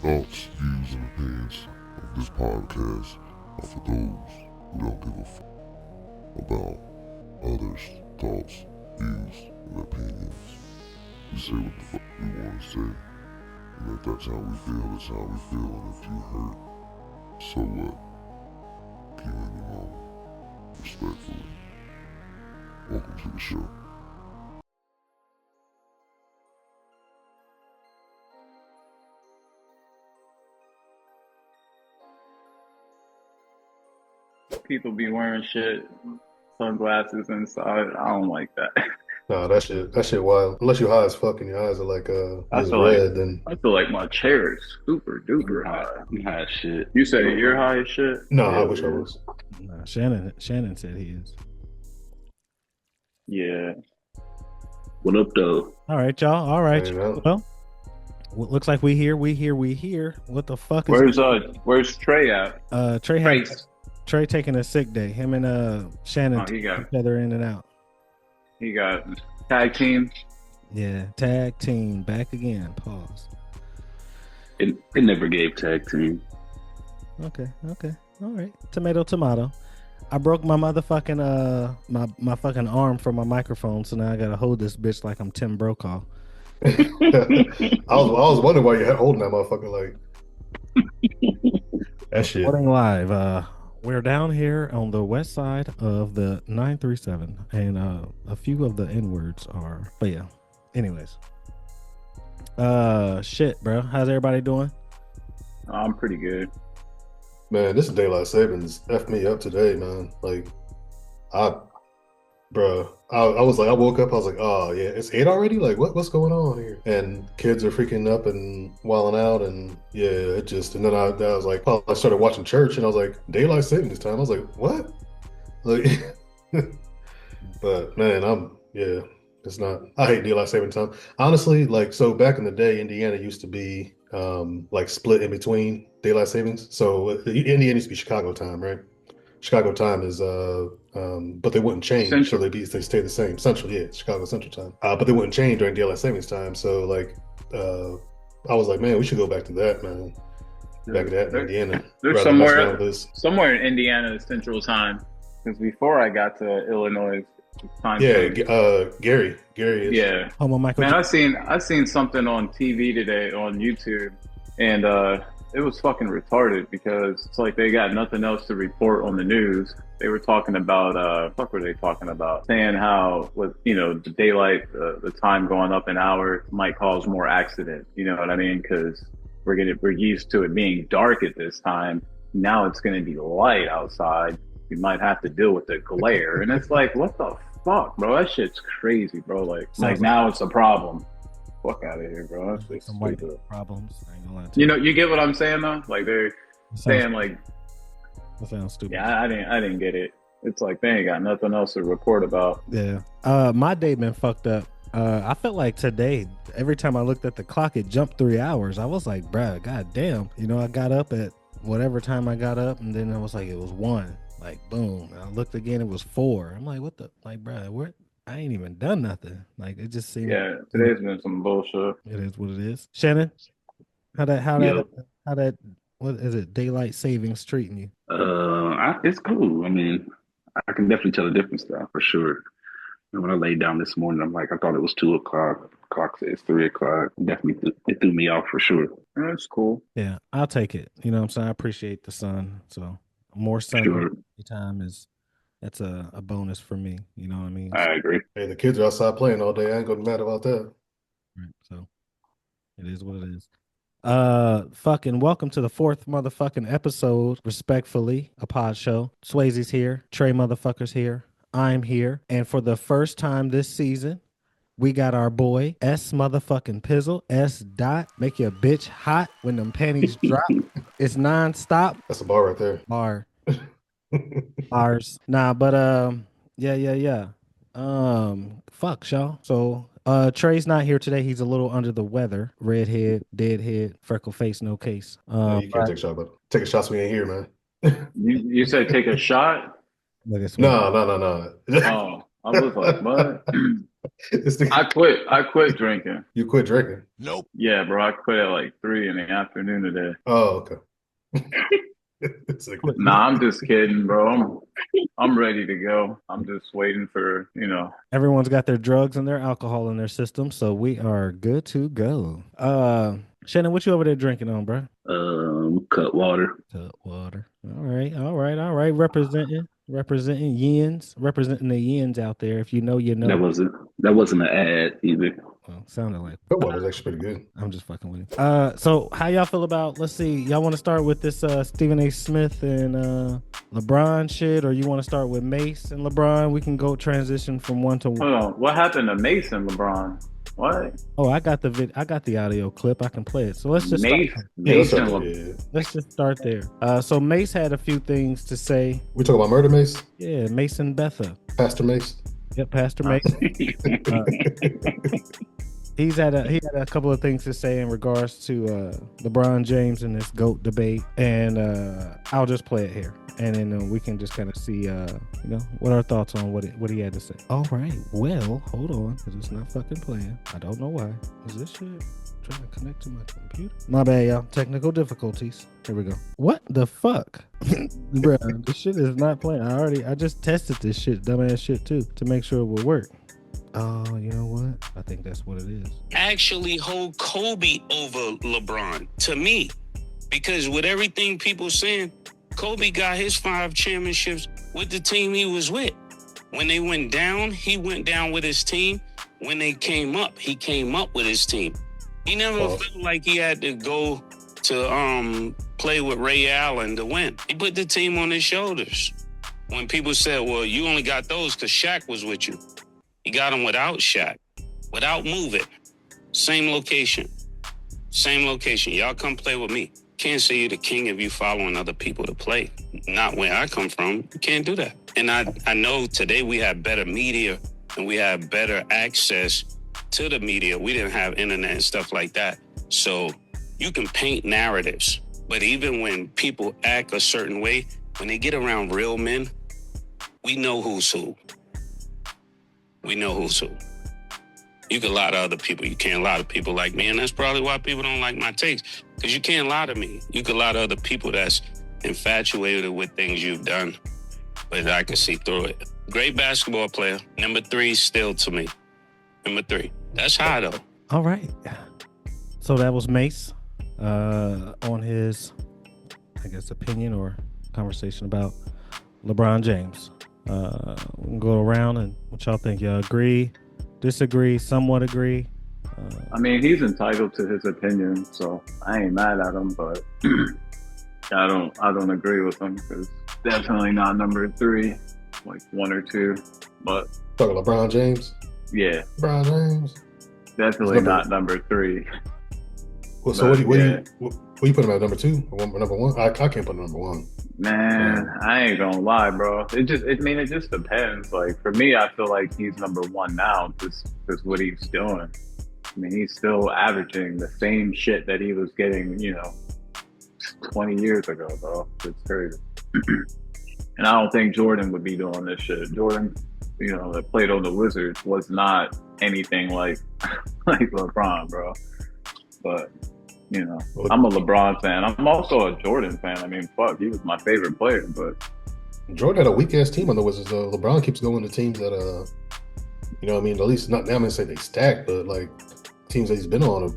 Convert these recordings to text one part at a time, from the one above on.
thoughts, views, and opinions of this podcast are for those who don't give a fuck about others' thoughts, views, and opinions. We say what the fuck we want to say, and if that's how we feel, that's how we feel, and if you hurt, so what? Keep in your mama. Respectfully. Welcome to the show. People be wearing shit, sunglasses inside. I don't like that. Nah, that shit wild. Unless you're high as fuck and your eyes are like I just feel like red, then I feel like my chair is super I'm duper high. high. I'm high as shit. You say you're high as shit? no, I Yeah, wish I was. Nah, Shannon said he is. yeah. What up, though? All right, y'all. All right. Man, I- Well, looks like we here. What the fuck is Where's Trey at? Trey taking a sick day. Him and Shannon Oh, he got each other in and out. tag team. Yeah, tag team back again. Pause. It never gave tag team. Okay. All right. Tomato. I broke my motherfucking my fucking arm for my microphone, so now I gotta hold this bitch like I'm Tim Brokaw. I was wondering why you had holding that motherfucker like that shit. Recording live. We're down here on the west side of the 937, and a few of the N-words are. But yeah. Anyways. Shit, bro. How's everybody doing? I'm pretty good. Man, this daylight savings effed me up today, man. Like, I was like, I woke up, I was like, oh yeah, it's 8 already. Like, what's going on here? And kids are freaking up and wilding out, and yeah, and then I was like, oh, I started watching church, and I was like, daylight savings time. I was like, what? Like, but man, it's not. I hate daylight saving time. Honestly, like, so back in the day, Indiana used to be like split in between daylight savings. So Indiana used to be Chicago time, right? Chicago time is but they wouldn't change. Central. So they stay the same. Central, yeah, Chicago Central time. But they wouldn't change during daylight savings time. So like I was like, man, we should go back to that, man. Back to that in Indiana. There's rather than messing around with this. somewhere in Indiana Central Time. Because before I got to Illinois time. Yeah, change. Gary is. Yeah. Homo Michael. Man, I seen something on TV today on YouTube, and it was fucking retarded because it's like they got nothing else to report on the news. They were talking about fuck were they talking about? Saying how with the daylight, the time going up an hour might cause more accidents. You know what I mean? Because we're used to it being dark at this time. Now it's gonna be light outside. We might have to deal with the glare, and it's like, what the fuck, bro? That shit's crazy, bro. Like now it's a problem. Fuck out of here, bro. That's just some white stupid. problems. I ain't gonna lie to you. You get what I'm saying though? Like they're saying like, That sounds stupid. yeah, I didn't get it. It's like they ain't got nothing else to report about. Yeah. My day been fucked up. I felt like today, every time I looked at the clock, it jumped 3 hours. I was like, bruh, goddamn. I got up at whatever time I got up, and then I was like, it was 1. Like, boom. And I looked again, it was 4. I'm like, what the, like, bruh, what? I ain't even done nothing. Like, it just seemed. Yeah, today's been some bullshit. It is what it is. Shannon, how that, what is it? Daylight savings treating you? It's cool. I mean, I can definitely tell the difference though, for sure. And when I laid down this morning, I'm like, I thought it was 2 o'clock. The clock says 3 o'clock. Definitely, it threw me off for sure. That's cool. Yeah, I'll take it. You know what I'm saying? I appreciate the sun. So more sun Sure. time that's a bonus for me. You know what I mean? I agree. Hey, the kids are outside playing all day. I ain't gonna be mad about that. Right, so it is what it is. Fucking welcome to the 4th motherfucking episode, respectfully, a pod show. Swayze's here, Trey motherfucker's here, I'm here, and for the first time this season, we got our boy S motherfucking Pizzle, S dot, make your bitch hot when them panties drop. It's non-stop. That's a bar right there. Bar. Bars. Nah, but yeah. Fuck y'all. So Trey's not here today. He's a little under the weather. Redhead, deadhead, freckle face, no case. No, you can't take a shot, but take a shot. We ain't here, man. You said take a shot? Look at No. Oh, I was like, what? I quit drinking. You quit drinking? Yeah, bro. I quit at like 3 in the afternoon today. Oh, okay. It's like, Nah, I'm just kidding, bro. I'm ready to go. I'm just waiting for, Everyone's got their drugs and their alcohol in their system, so we are good to go. Shannon, what you over there drinking on, bro? Cut water. Cut water. All right, all right, all right. Representing yens, representing the yens out there. If you know, you know. That wasn't an ad either. Well, sounded like that water's actually pretty good. I'm just fucking with you. So how y'all feel about? Let's see. Y'all want to start with this Stephen A. Smith and LeBron shit, or you want to start with Mace and LeBron? We can go transition from one to one. Hold on. What happened to Mace and LeBron? What? Oh, I got the audio clip. I can play it. So let's just let's just start there. So Mace had a few things to say. We talking about murder Mace? Yeah, Mace and Betha. Pastor Mace. Yep, Pastor Mace. He had a couple of things to say in regards to LeBron James and this GOAT debate, and I'll just play it here, and then we can just kind of see, what our thoughts on what he had to say. All right, well, hold on, because it's not fucking playing. I don't know why. Is this shit trying to connect to my computer? My bad, y'all. Technical difficulties. Here we go. What the fuck, bro? This shit is not playing. I just tested this shit, dumbass shit too, to make sure it will work. Oh, you know what? I think that's what it is. Actually hold Kobe over LeBron, to me. Because with everything people saying, Kobe got his 5 championships with the team he was with. When they went down, he went down with his team. When they came up, he came up with his team. He never felt like he had to go to play with Ray Allen to win. He put the team on his shoulders. When people said, well, you only got those because Shaq was with you. He got them without Shaq, without moving. Same location. Y'all come play with me. Can't say you're the king if you following other people to play. Not where I come from. You can't do that. And I know today we have better media and we have better access to the media. We didn't have internet and stuff like that. So you can paint narratives. But even when people act a certain way, when they get around real men, we know who's who. We know who's who. You can lie to other people. You can't lie to people like me. And that's probably why people don't like my takes. Because you can't lie to me. You can lie to other people that's infatuated with things you've done. But I can see through it. Great basketball player. Number 3 still to me. Number 3. That's high, though. All right. So that was Mace on his, I guess, opinion or conversation about LeBron James. We can go around and what y'all think. Y'all agree, disagree, somewhat agree? I mean, he's entitled to his opinion, so I ain't mad at him, but I don't agree with him because definitely not number 3, like 1 or 2. But talking LeBron James? Yeah. LeBron James? Definitely not number 3. Well, so what you put him at number 2 or number 1? I can't put him number 1. Man, I ain't gonna lie, bro. It just depends. Like for me, I feel like he's number 1 now, just because what he's doing. I mean, he's still averaging the same shit that he was getting, 20 years ago, bro. It's crazy. And I don't think Jordan would be doing this shit. Jordan, that played on the Wizards was not anything like LeBron, bro. But I'm a LeBron fan. I'm also a Jordan fan. I mean, fuck, he was my favorite player. But Jordan had a weak ass team on the Wizards, though. LeBron keeps going to teams that, at least not now. I'm gonna say they stacked, but like teams that he's been on have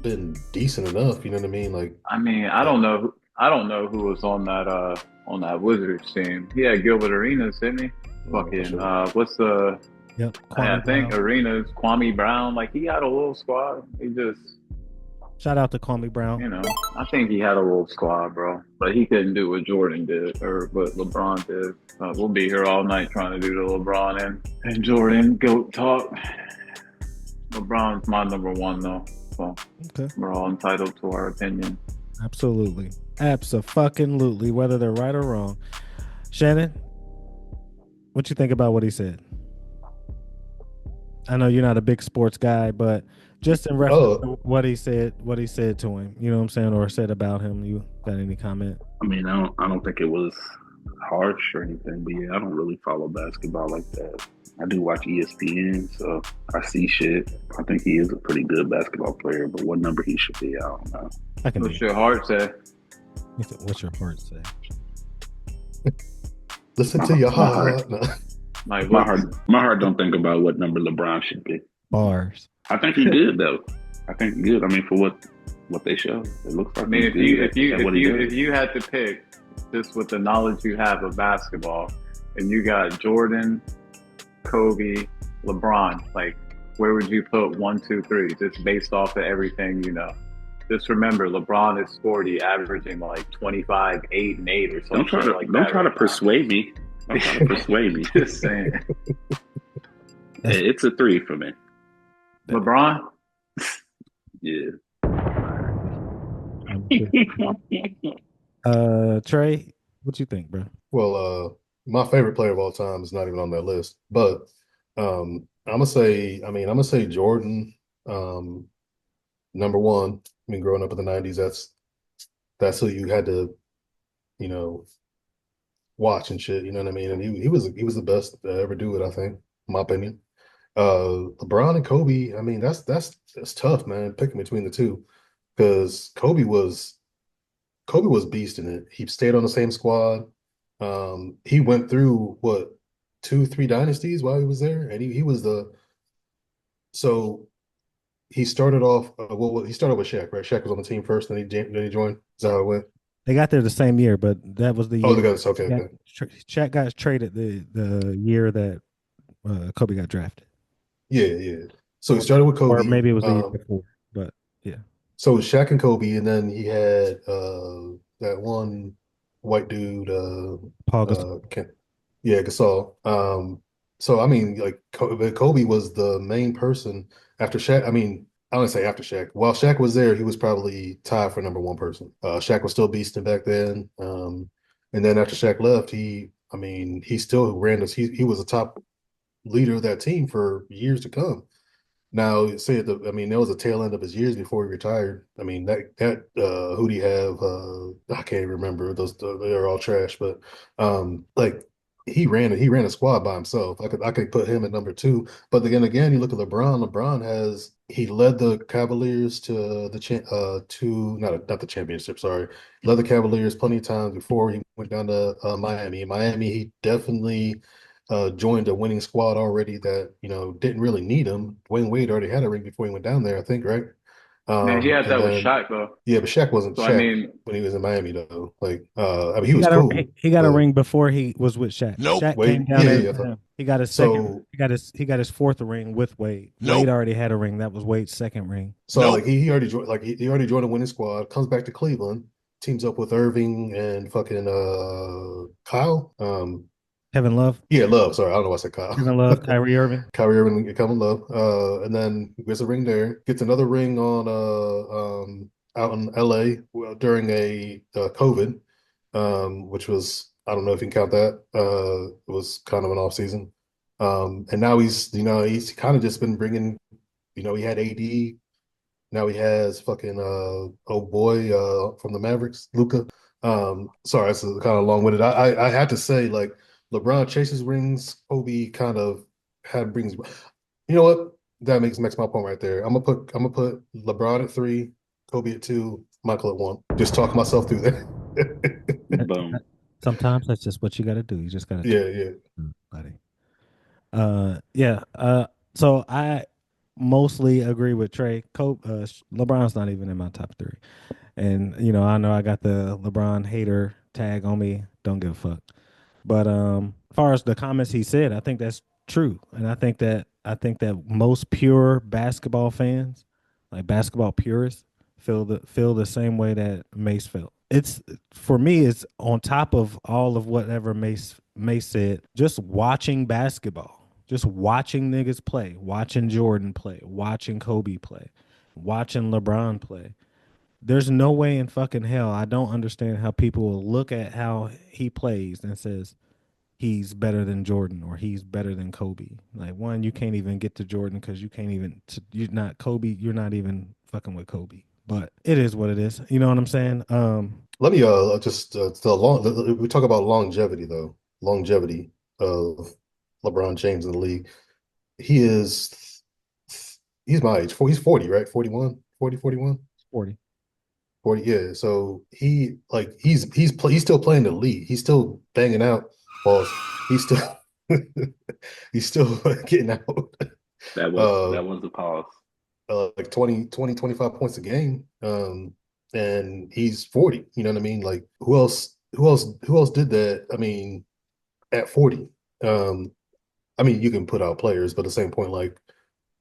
been decent enough. You know what I mean? Like, I mean, I don't know who was on that Wizards team. He had Gilbert Arenas, didn't he? Fucking what's the? Yep. I think Arenas, Kwame Brown. Like he had a little squad. He just. Shout out to Kwame Brown. I think he had a little squad, bro. But he couldn't do what Jordan did or what LeBron did. We'll be here all night trying to do the LeBron and Jordan GOAT talk. LeBron's my number 1, though. So We're all entitled to our opinion. Absolutely. Abso-fucking-lutely, whether they're right or wrong. Shannon, what you think about what he said? I know you're not a big sports guy, but just in reference to what he said to him, you know what I'm saying, or said about him, you got any comment? I mean, I don't think it was harsh or anything, but yeah, I don't really follow basketball like that. I do watch ESPN, so I see shit. I think he is a pretty good basketball player, but what number he should be, I don't know. I can. What's your heart say? What's your heart say? Listen to your heart. No. Like My what? heart don't think about what number LeBron should be. Bars. I think he's good though. I think he's good. I mean, for what they show, it looks like. I mean, he's good at what he does. if you had to pick, just with the knowledge you have of basketball, and you got Jordan, Kobe, LeBron, like where would you put 1, 2, 3? Just based off of everything you know. Just remember, LeBron is 40, averaging like 25, 8, and 8 or something. Don't try to persuade me. Don't try to persuade me. Just saying. It's a 3 for me. LeBron? Yeah. Trey, what you think, bro? Well, my favorite player of all time is not even on that list, but I'm gonna say Jordan, number one. I mean, growing up in the '90s, that's who you had to, you know, watch and shit. You know what I mean? And he was the best to ever do it. I think, in my opinion. LeBron and Kobe. I mean, that's tough, man. Picking between the two, because Kobe was beast in it. He stayed on the same squad. He went through what 2, 3 dynasties while he was there, and he was the so. He started off. He started with Shaq, right? Shaq was on the team first, then he joined. Is that how it went? They got there the same year, but that was the year. Oh, they got this. Okay, okay. Shaq got traded the year that Kobe got drafted. Yeah. So he started with Kobe, or maybe it was the year before. But yeah. So it was Shaq and Kobe, and then he had that one white dude, Paul Gasol. Gasol. So I mean, like Kobe was the main person after Shaq. I mean, I don't say after Shaq. While Shaq was there, he was probably tied for number one person. Shaq was still beasting back then. And then after Shaq left, he still ran this. He was a top leader of that team for years to come. Now, there was a tail end of his years before he retired. I mean, who'd he have? I can't even remember. Those they are all trash. But like he ran a squad by himself. I could put him at number 2. But then again, you look at LeBron. He led the Cavaliers to not the championship. Sorry, led the Cavaliers plenty of times before he went down to Miami. In Miami, he definitely joined a winning squad already that, didn't really need him. Dwayne Wade already had a ring before he went down there, I think, right? Man, he had that with Shaq, though. Yeah, but Shaq wasn't So, Shaq when he was in Miami, though. Like, he was cool. He got a ring before he was with Shaq. Nope. Shaq Wade, came down there. yeah. He got his second. He got his 4th ring with Wade. Nope. Wade already had a ring. That was Wade's 2nd ring. So Nope. like he already joined, he already joined a winning squad. Comes back to Cleveland, teams up with Irving and fucking Kyle. Kevin Love. Yeah, Love. Sorry, I don't know why I said Kyle. Kevin Love, Kyrie Irving. Kyrie Irving, Kevin Love. And then gets a ring there. Gets another ring on out in LA during a COVID, which was, I don't know if you can count that. It was kind of an off season. And now he's kind of just been bringing, he had AD. Now he has fucking old boy from the Mavericks, Luca. Sorry, that's kind of long-winded. I had to say, like, LeBron chases rings. Kobe kind of had rings. You know what? That makes my point right there. I'm gonna put LeBron at 3, Kobe at 2, Michael at 1. Just talk myself through that. Boom. Sometimes that's just what you got to do. You just got to. Yeah. Buddy. So I mostly agree with Trey. LeBron's not even in my top 3, and I know I got the LeBron hater tag on me. Don't give a fuck. But as far as the comments he said, I think that's true, and I think that most pure basketball fans, like basketball purists, feel the same way that Mace felt. It's, for me, it's on top of all of whatever Mace said. Just watching basketball, just watching niggas play, watching Jordan play, watching Kobe play, watching LeBron play. There's no way in fucking hell I don't understand how people will look at how he plays and says he's better than Jordan or he's better than Kobe. Like, one, you can't even get to Jordan because you're not Kobe. You're not even fucking with Kobe. But it is what it is. You know what I'm saying? Let me just we talk about longevity though. Longevity of LeBron James in the league. He is he's my age. He's 40, right? 41, 40, 41, 40. 40. Yeah. So he's still playing the league. He's still banging out balls. He's still he's still getting out That was the pause. like 25 points a game. And he's 40. You know what I mean? Like who else did that? I mean, at 40. I mean, you can put out players, but at the same point, like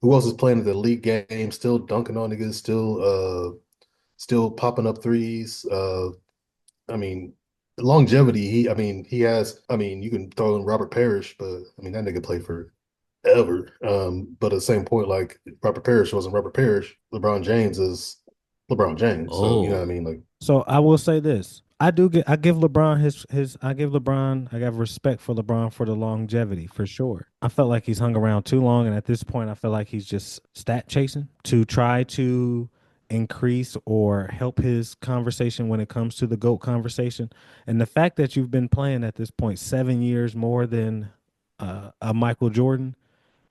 who else is playing the elite game, still dunking on niggas, still popping up threes. I mean, longevity, he has, you can throw in Robert Parrish, but I mean that nigga played for ever. But at the same point, like Robert Parrish wasn't Robert Parrish. LeBron James is LeBron James. So you know what I mean? Like So I will say this. I give LeBron I have respect for LeBron for the longevity for sure. I felt like he's hung around too long, and at this point I feel like he's just stat chasing to try to increase or help his conversation when it comes to the GOAT conversation. And the fact that you've been playing at this point 7 years more than a Michael Jordan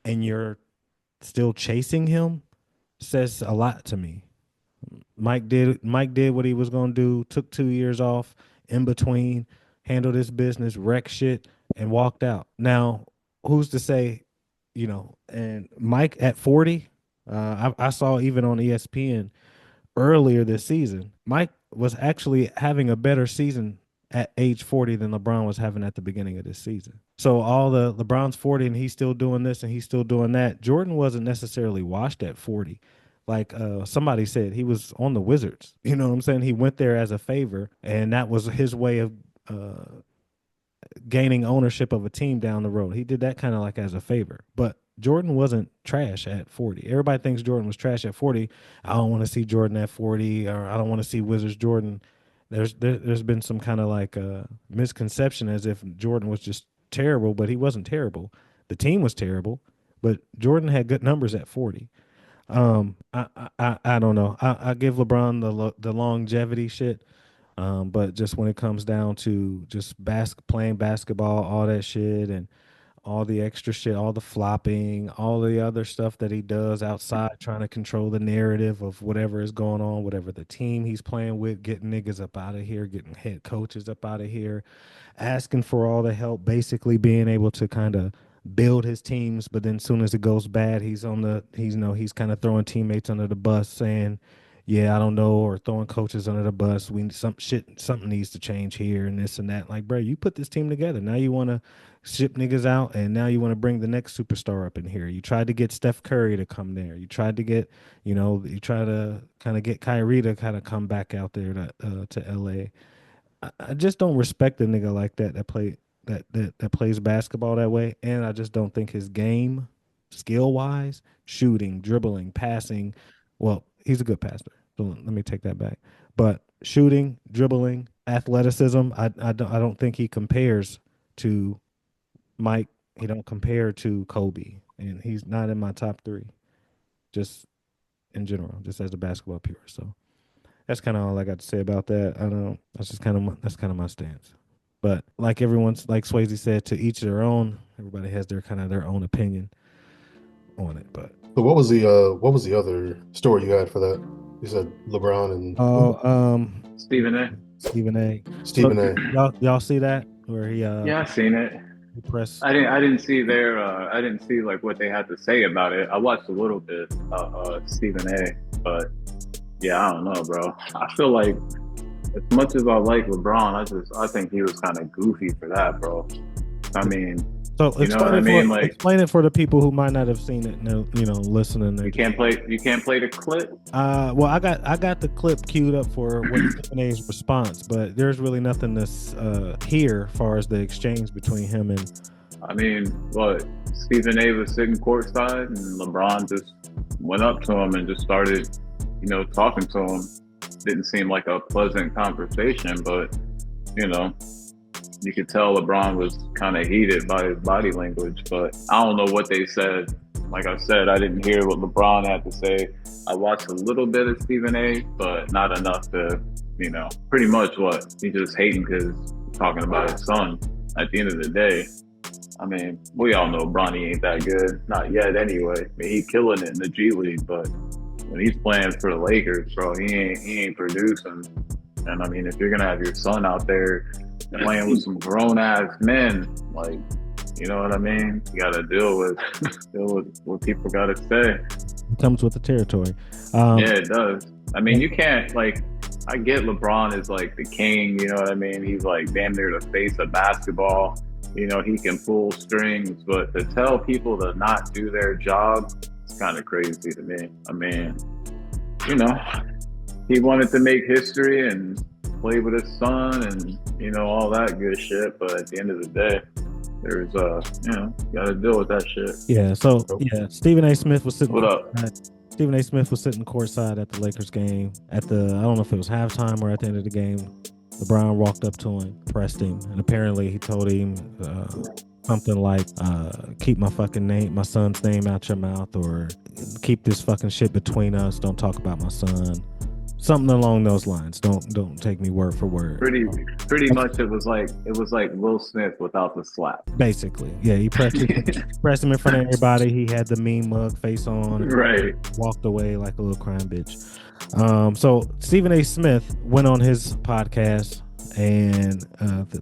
and you're still chasing him says a lot to me. Mike did what he was gonna do, took 2 years off in between, handled his business, wrecked shit, and walked out. Now, who's to say, and Mike at 40, I saw even on ESPN earlier this season, Mike was actually having a better season at age 40 than LeBron was having at the beginning of this season. So all the LeBron's 40 and he's still doing this and he's still doing that. Jordan wasn't necessarily washed at 40. Like somebody said, he was on the Wizards. You know what I'm saying? He went there as a favor, and that was his way of gaining ownership of a team down the road. He did that kind of like as a favor. But Jordan wasn't trash at 40. Everybody thinks Jordan was trash at 40. I don't want to see Jordan at 40, or I don't want to see Wizards Jordan. There's been some kind of like misconception as if Jordan was just terrible, but he wasn't terrible. The team was terrible, but Jordan had good numbers at 40. I don't know. I give LeBron the longevity shit. But just when it comes down to just playing basketball, all that shit, and all the extra shit, all the flopping, all the other stuff that he does outside, trying to control the narrative of whatever is going on, whatever the team he's playing with, getting niggas up out of here, getting head coaches up out of here, asking for all the help, basically being able to kind of build his teams, but then as soon as it goes bad, he's kind of throwing teammates under the bus, saying, "Yeah, I don't know," or throwing coaches under the bus. Something needs to change here and this and that. Like, bro, you put this team together. Now you want to ship niggas out, and now you want to bring the next superstar up in here. You tried to get Steph Curry to come there. You tried to get, you try to kind of get Kyrie to kind of come back out there to LA. I just don't respect a nigga like that plays basketball that way, and I just don't think his game, skill wise, shooting, dribbling, passing. Well, he's a good passer. So let me take that back. But shooting, dribbling, athleticism, I don't think he compares to Mike. He don't compare to Kobe, and he's not in my top three. Just in general, just as a basketball purist. So that's kind of all I got to say about that. I don't. That's kind of my stance. But like Swayze said, to each their own. Everybody has their own opinion on it. But so what was the other story you had for that? You said LeBron and Stephen A. Stephen A. Stephen A. Y'all see that where he Yeah, I seen it. press. I didn't see I didn't see like what they had to say about it. I watched a little bit of Stephen A. But yeah, I don't know, bro. I feel like as much as I like LeBron, I think he was kind of goofy for that, bro. I mean, So you know what I mean? Like, explain it for the people who might not have seen it. Listening. you can't play the clip. Well, I got the clip queued up for what Stephen A's response, but there's really nothing to hear as far as the exchange between him and. I mean, what Stephen A was sitting courtside, and LeBron just went up to him and just started, talking to him. Didn't seem like a pleasant conversation, but you could tell LeBron was kind of heated by his body language. But I don't know what they said. Like I said, I didn't hear what LeBron had to say. I watched a little bit of Stephen A, but not enough to you know, pretty much what he just hating because talking about his son. At the end of the day, I mean, we all know Bronny ain't that good, not yet anyway. I mean, he killing it in the G League, but when he's playing for the Lakers, bro, he ain't producing. And I mean, if you're gonna have your son out there playing with some grown ass men, like, you know what I mean? You gotta deal with what people gotta say. It comes with the territory. Yeah, it does. I mean, you can't, like, I get LeBron is like the king, you know what I mean? He's like damn near the face of basketball. You know, he can pull strings, but to tell people to not do their job, it's kind of crazy to me. I mean, you know, he wanted to make history and play with his son and, you know, all that good shit. But at the end of the day, there's, you know, you got to deal with that shit. Yeah. So, yeah, Stephen A. Smith was sitting. What up? Stephen A. Smith was sitting courtside at the Lakers game. I don't know if it was halftime or at the end of the game. LeBron walked up to him, pressed him, and apparently he told him something like, keep my son's name out your mouth, or keep this fucking shit between us. Don't talk about my son. Something along those lines. Don't take me word for word. Pretty much it was like Will Smith without the slap. Basically. Yeah, he pressed him in front of everybody. He had the mean mug face on. Right. Walked away like a little crying bitch. So Stephen A. Smith went on his podcast and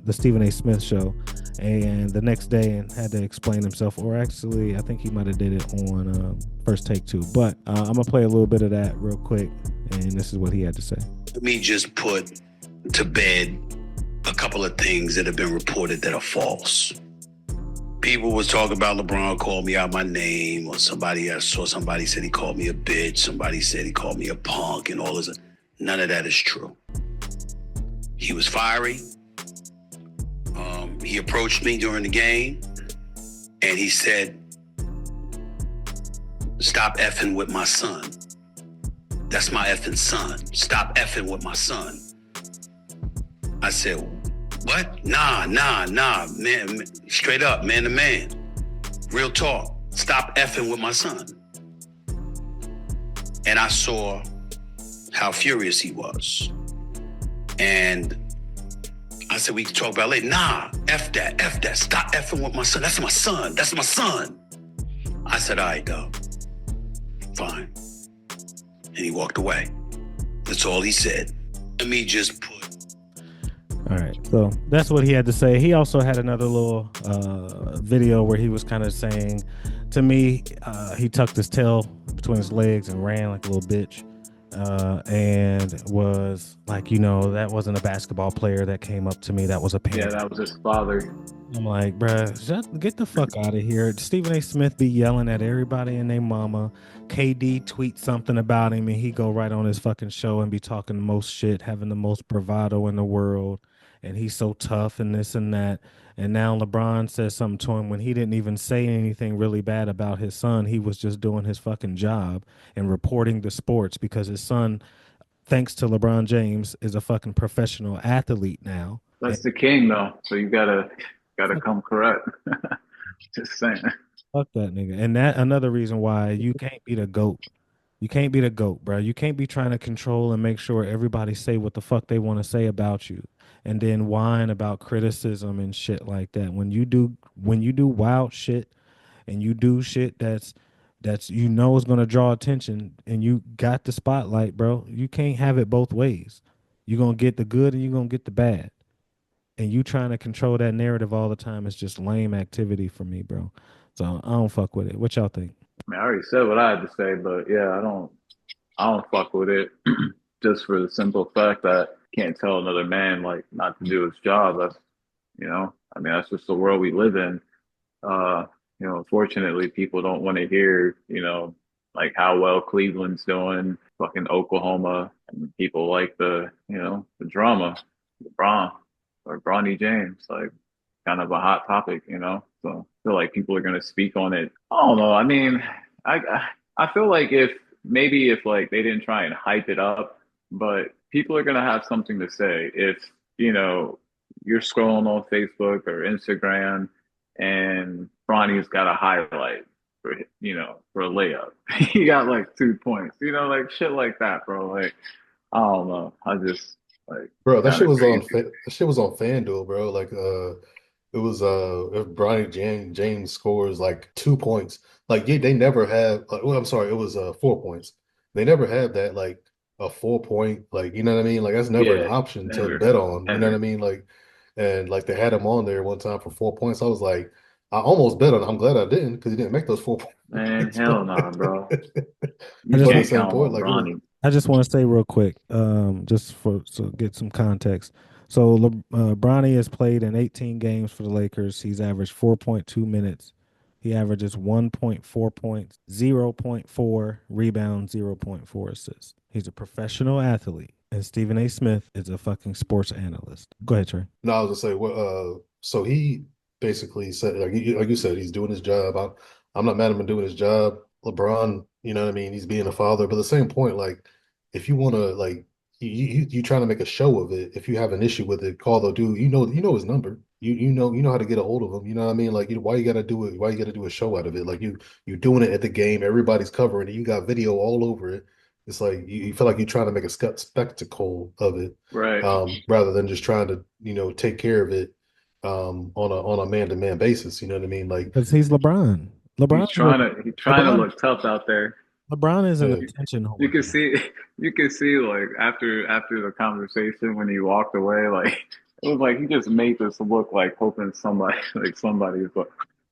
the Stephen A. Smith show, and the next day and had to explain himself, or actually I think he might have did it on First Take too. But I'm gonna play a little bit of that real quick, and this is what he had to say. Let me just put to bed a couple of things that have been reported that are false. People was talking about LeBron called me out my name, or somebody said he called me a bitch. Somebody said he called me a punk and all this. None of that is true. He was fiery. He approached me during the game and he said, stop effing with my son. That's my effing son. Stop effing with my son. I said, what? Nah, man, straight up, man to man. Real talk. Stop effing with my son. And I saw how furious he was. And I said, we can talk about it later. Nah, F that. Stop effing with my son. That's my son. I said, all right, dog. Fine. And he walked away. That's all he said. Let me just put. All right, so that's what he had to say. He also had another little video where he was kind of saying, to me, he tucked his tail between his legs and ran like a little bitch, and was like, you know, that wasn't a basketball player that came up to me. That was a parent. Yeah, that was his father. I'm like, bruh, get the fuck out of here. Stephen A. Smith be yelling at everybody and their mama. KD tweets something about him and he go right on his fucking show and be talking the most shit, having the most bravado in the world. And he's so tough and this and that. And now LeBron says something to him when he didn't even say anything really bad about his son. He was just doing his fucking job and reporting the sports, because his son, thanks to LeBron James, is a fucking professional athlete now. That's the king, though. So you gotta come correct. Just saying. Fuck that nigga. And that another reason why you can't be the GOAT. You can't be the GOAT, bro. You can't be trying to control and make sure everybody say what the fuck they want to say about you, and then whine about criticism and shit like that. When you do wild shit and you do shit that's you know is gonna draw attention and you got the spotlight, bro, you can't have it both ways. You're gonna get the good and you're gonna get the bad. And you trying to control that narrative all the time is just lame activity for me, bro. So I don't fuck with it. What y'all think? I mean, I already said what I had to say, but yeah, I don't fuck with it. Just for the simple fact that you can't tell another man like not to do his job. That's, you know, I mean, that's just the world we live in. You know, unfortunately, people don't want to hear, you know, like how well Cleveland's doing, fucking Oklahoma, and people like the, you know, the drama, LeBron or Bronny James, like kind of a hot topic, you know. So I feel like people are gonna speak on it. I don't know. I mean, I feel like if like they didn't try and hype it up, but people are gonna have something to say if, you know, you're scrolling on Facebook or Instagram and Bronny's got a highlight for, you know, for a layup. He got like 2 points, you know, like shit like that, bro. Like, I don't know. Like, Bro, that kind shit of was on crazy. that shit was on FanDuel, bro. Like it was if James scores like 2 points. Like yeah, they never have like well, I'm sorry, it was 4 points. They never had that like a 4 point, like you know what I mean? Like that's never an Yeah, option to never, bet on, you know what I never. mean? Like and like they had him on there one time for 4 points. I was like, I almost bet on it. I'm glad I didn't because he didn't make those 4 Man, points, hell but nah, bro. I You just but at the can't same count point, on like it was Bronny. I just want to say real quick, just for so get some context. So Bronny has played in 18 games for the Lakers. He's averaged 4.2 minutes. He averages 1.4 points, 0.4 rebounds, 0.4 assists. He's a professional athlete, and Stephen A. Smith is a fucking sports analyst. Go ahead, Trey. No, I was gonna say, what? So he basically said, like you said, he's doing his job. I'm not mad at him doing his job. LeBron, you know what I mean? He's being a father, but at the same point, like, if you want to, like, you trying to make a show of it. If you have an issue with it, call the dude. You know his number. You know how to get a hold of him. You know what I mean? Like, why you got to do it? Why you got to do a show out of it? Like, you doing it at the game. Everybody's covering it. You got video all over it. It's like you feel like you're trying to make a spectacle of it Right. rather than just trying to, take care of it on a man-to-man basis. You know what I mean? Like, Because he's LeBron. He's trying to LeBron. look tough out there. LeBron is an yeah, attention You whore. can see, you can see, like after the conversation when he walked away, like it was like he just made this look like hoping somebody, like somebody's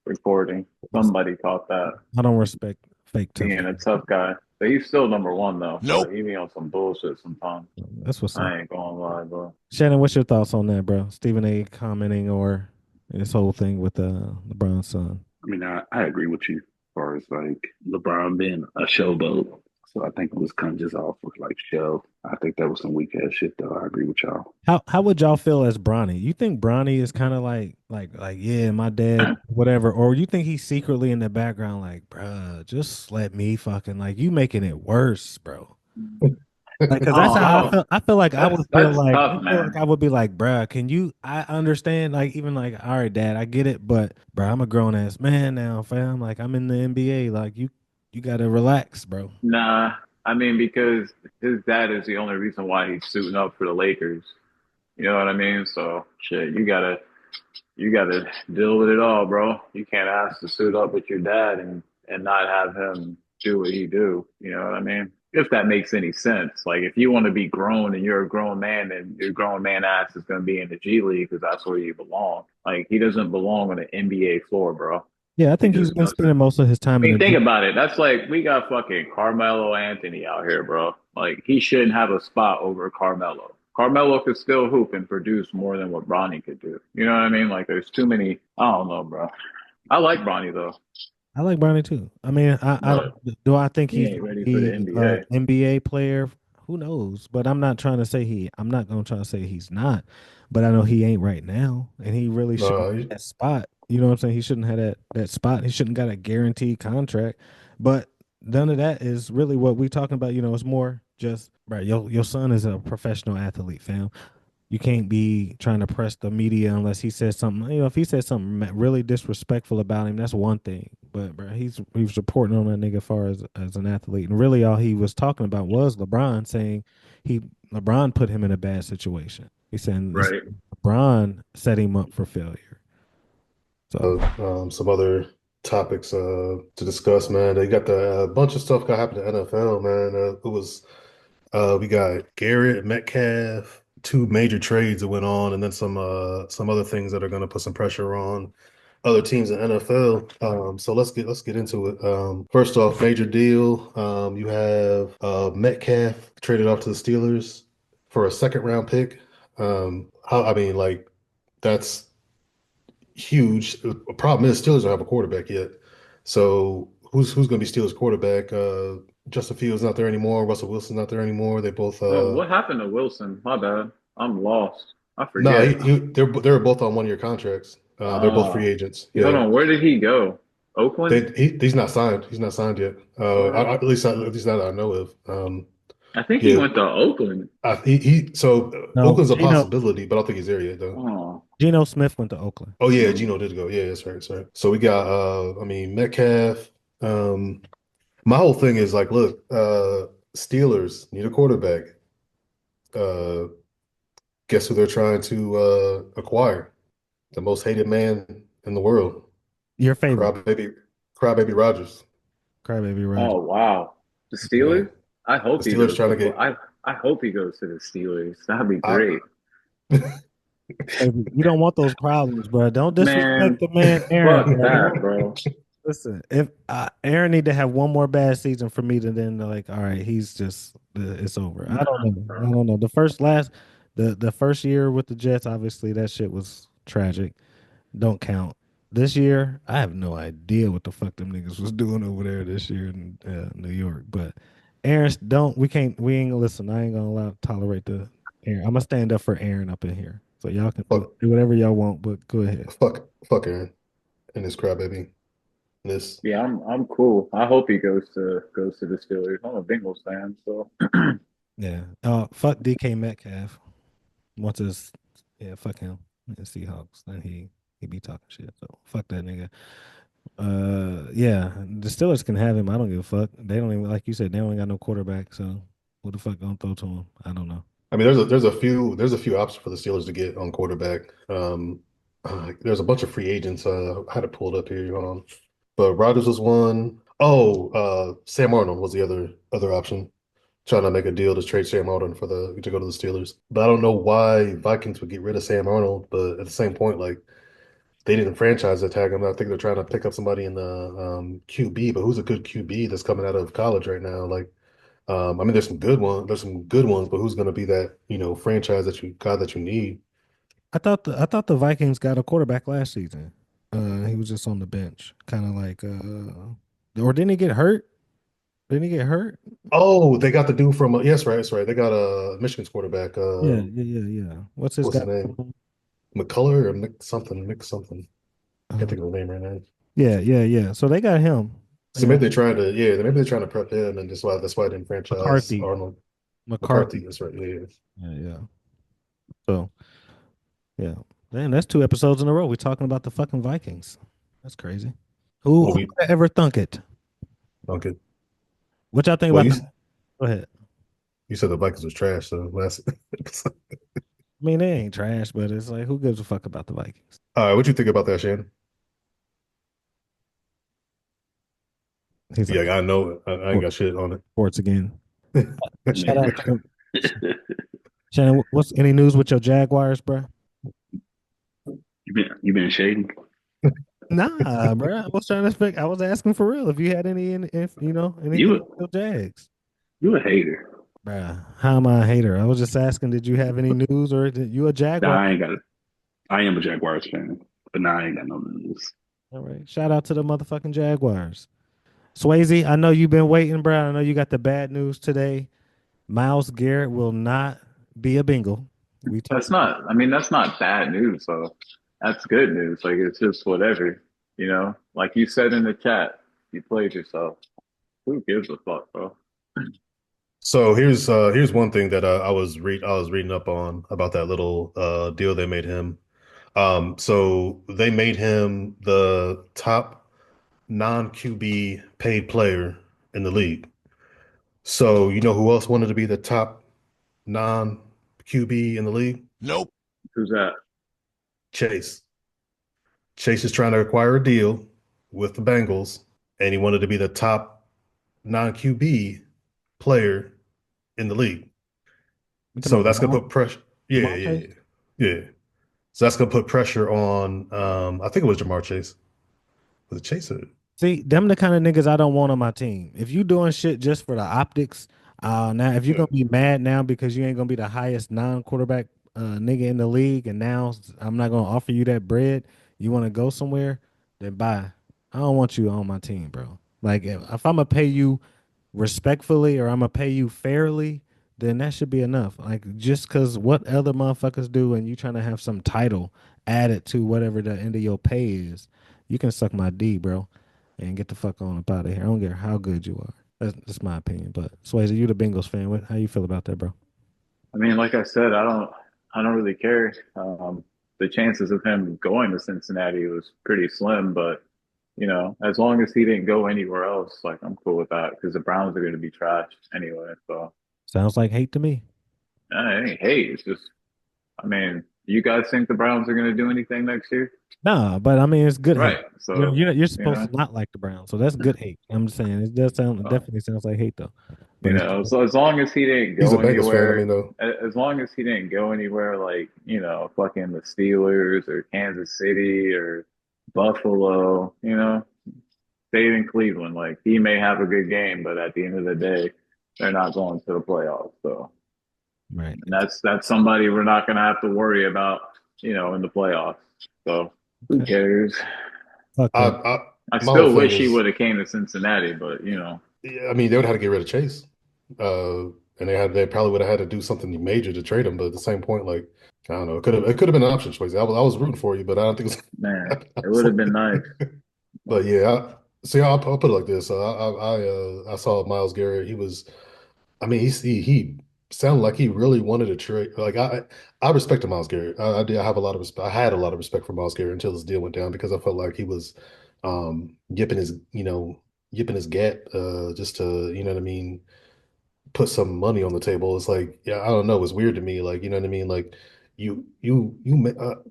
recording. Somebody caught that I don't respect fake tough being guys. a tough guy, but he's still number one though. But he be on some bullshit sometimes. That's what's up. I ain't gonna lie, bro. Shannon, what's your thoughts on that, bro? Stephen A. commenting or this whole thing with LeBron's son. I mean, I agree with you as far as like LeBron being a showboat. So I think it was kind of just off with like show. I think that was some weak ass shit though. I agree with y'all. How would y'all feel as Bronny? You think Bronny is kind of like yeah, my dad, whatever, or you think he's secretly in the background like, bruh, just let me fucking like you making it worse, bro. Like, cause that's how I Oh, feel. I feel like I would feel that's like tough, man. I would be like, bruh, can you? I understand, like even like, all right, dad, I get it, but bruh, I'm a grown ass man now, fam. Like I'm in the NBA. Like you gotta relax, bro. Nah, I mean because his dad is the only reason why he's suiting up for the Lakers. You know what I mean? So shit, you gotta deal with it all, bro. You can't ask to suit up with your dad and not have him do what he do. You know what I mean? If that makes any sense. Like if you want to be grown and you're a grown man, then your grown man ass is gonna be in the G League because that's where you belong. Like he doesn't belong on the NBA floor, bro. Yeah, I He think he's just been doesn't. spending most of his time I in the mean, think gym. about it. That's like we got fucking Carmelo Anthony out here, bro. Like he shouldn't have a spot over Carmelo. Carmelo could still hoop and produce more than what Bronny could do. You know what I mean? Like there's too many. I don't know, bro. I like Bronny though, I like Bronny too. I mean, I but don't. Do I think he he's ain't going to ready for the be a NBA. NBA player? Who knows? But I'm not trying to say he. I'm not going to try to say he's not. But I know he ain't right now, and he really shouldn't have he- that spot. You know what I'm saying? He shouldn't have that spot. He shouldn't got a guaranteed contract. But none of that is really what we talking about. You know, it's more just right. Your son is a professional athlete, fam. You can't be trying to press the media unless he says something. You know, if he says something really disrespectful about him, that's one thing. But bro, he was reporting on that nigga as far as an athlete, and really all he was talking about was LeBron saying he LeBron put him in a bad situation. He's saying this Right. LeBron set him up for failure. So some other topics to discuss, man. They got the bunch of stuff got happened in the NFL, man. It was we got Garrett, Metcalf, two major trades that went on, and then some other things that are going to put some pressure on other teams in NFL. So let's get into it. First off, major deal. You have Metcalf traded off to the Steelers for a second round pick. How I mean, like that's huge. The problem is Steelers don't have a quarterback yet. So who's going to be Steelers quarterback? Justin Fields not there anymore. Russell Wilson's not there anymore. They both Oh, what happened to Wilson? My bad. I'm lost. I no, forget. they're both on 1 year contracts. They're both free Uh, agents. hold Yeah. on. Where did he go? Oakland? He's not signed. He's not signed yet. What? At least that I know of. I think he Yeah. went to Oakland. So no, Oakland's a possibility, but I don't think he's there yet though. Oh, Geno Smith went to Oakland. Oh yeah, mm. Gino did go. Yeah, that's right. That's right. So we got I mean Metcalf. Um, my whole thing is like, look, Steelers need a quarterback. Uh, Guess who they're trying to acquire? The most hated man in the world. Your favorite, Crybaby Rogers. Crybaby Roger. Oh wow, the Yeah. Steelers. I hope The he Steelers goes trying to. to get I hope he goes to the Steelers. That'd be I great, Baby, you don't want those problems, bro. Don't disrespect man. the man, Aaron, Fuck bro. that, Don't bro. listen. If Aaron need to have one more bad season for me to then like, all right, he's just it's over. I don't Nah, know. I bro. don't know. The first year with the Jets, obviously that shit was tragic. Don't count. This year, I have no idea what the fuck them niggas was doing over there this year in New York. But Aaron, don't we ain't gonna listen. I ain't gonna tolerate the Aaron. I'm gonna stand up for Aaron up in here. So y'all can do fuck whatever y'all want, but go ahead. fuck Aaron and his Crybaby. This Yeah, I'm cool. I hope he goes to the Steelers. I'm a Bengals fan, so Yeah. Fuck DK Metcalf. What's his? Yeah, fuck him. And Seahawks. And he be talking shit. So fuck that nigga. Yeah, the Steelers can have him. I don't give a fuck. They don't even like you said. They don't got no quarterback. So who the fuck gonna throw to him? I don't know. I mean there's a few options for the Steelers to get on quarterback. There's a bunch of free agents. I had it pulled up here. Hold on. But Rodgers was one. Oh, Sam Arnold was the other option. Trying to make a deal to trade Sam Arnold to go to the Steelers. But I don't know why Vikings would get rid of Sam Arnold. But at the same point, like they didn't franchise tag him. I think they're trying to pick up somebody in the QB. But who's a good QB that's coming out of college right now? Like, I mean, there's some good ones. There's some good ones, but who's going to be that franchise that you need? I thought the Vikings got a quarterback last season. He was just on the bench, kind of like or didn't he get hurt? Didn't he get hurt? Oh, they got the dude from yes, right, that's right. They got a Michigan's quarterback. Yeah, yeah. What's his What's guy? his name? McCullough or Mick something, Mick something. Can't Uh, think of the name right now. yeah. So they got him. So maybe they're trying to prep him, and that's why I didn't franchise McCarthy. Arnold. McCarthy, McCarthy. that's right. Yeah. Yeah. So yeah, man, that's 2 episodes in a row. We're talking about the fucking Vikings. That's crazy. Who Well, would have ever thunk it? okay. What y'all think Well, about the? Go ahead. you said the Vikings was trash, so last. I mean, they ain't trash, but it's like, who gives a fuck about the Vikings? All right, what you think about that, Shannon? He's like, Yeah, I know. I ain't got shit on sports again. it. Shout Man. out to Shannon. What's any news with your Jaguars, bro? You been shady? Nah, bro. I was trying to speak. I was asking for real if you had if anything You with your Jags. you a hater. Bruh, how am I a hater? I was just asking, did you have any news or did you a Nah, Jaguar? I ain't got it. I am a Jaguars fan, but nah, I ain't got no news. All right. Shout out to the motherfucking Jaguars. Swayze, I know you've been waiting, bro. I know you got the bad news today. Miles Garrett will not be a Bengal. We talked that's not. I mean, that's not bad news. So that's good news. Like it's just whatever, Like you said in the chat, you played yourself. Who gives a fuck, bro? So here's one thing that I was reading up on about that little deal they made him. So they made him the top non-QB paid player in the league. So you know who else wanted to be the top non-QB in the league? Who's that? Chase. Chase is trying to acquire a deal with the Bengals, and he wanted to be the top non-QB player in the league. we talking So about that's gonna put pressure. Yeah, Jamar yeah, Chase. yeah, yeah. So that's gonna put pressure on. I think it was Jamar Chase. Was it Chase? See, them the kind of niggas I don't want on my team. If you doing shit just for the optics, now if you're Yeah. gonna be mad now because you ain't gonna be the highest non-quarterback nigga in the league, and now I'm not gonna offer you that bread, you want to go somewhere, then bye. I don't want you on my team, bro. Like if I'm gonna pay you respectfully or I'm gonna pay you fairly, then that should be enough. Like just cause what other motherfuckers do and you trying to have some title added to whatever the end of your pay is, you can suck my D, bro, and get the fuck on up out of here. I don't care how good you are. That's my opinion. But Swayze, you the Bengals fan. How you feel about that, bro? I mean, like I said, I don't really care. The chances of him going to Cincinnati was pretty slim, but as long as he didn't go anywhere else, like I'm cool with that because the Browns are going to be trash anyway. So Sounds like hate to me. it ain't hate. It's just I mean, you guys think the Browns are going to do anything next year? Nah, but I mean, it's good hate. Right. So, You're you supposed know, to not like the Browns, so that's good hate. I'm just saying it does sound, it uh, definitely sounds like hate though. But it's so as long as he didn't He's a go Bengals fan. I mean, anywhere, though. as long as he didn't go anywhere like, fucking the Steelers or Kansas City or Buffalo, stayed in Cleveland. Like, he may have a good game, but at the end of the day, they're not going to the playoffs. So, right. and that's somebody we're not going to have to worry about, in the playoffs. So, who Okay. cares? Fuck I, that. I I my whole still thing wish he is, would have came to Cincinnati, but yeah, I mean, they would have to get rid of Chase, and they probably would have had to do something major to trade him. But at the same point, like, I don't know, it could have been an option choice. I was rooting for you, but I don't think it man, it would have been nice. was. But yeah, I'll put it like this. I saw Myles Garrett. He was, I mean, he sounded like he really wanted to trade. Like I respected Myles Garrett. I did. I have a lot of respect. I had a lot of respect for Myles Garrett until this deal went down because I felt like he was yipping his gap just to, you know what I mean, put some money on the table. It's like, yeah, I don't know. It's weird to me. Like, you know what I mean? Like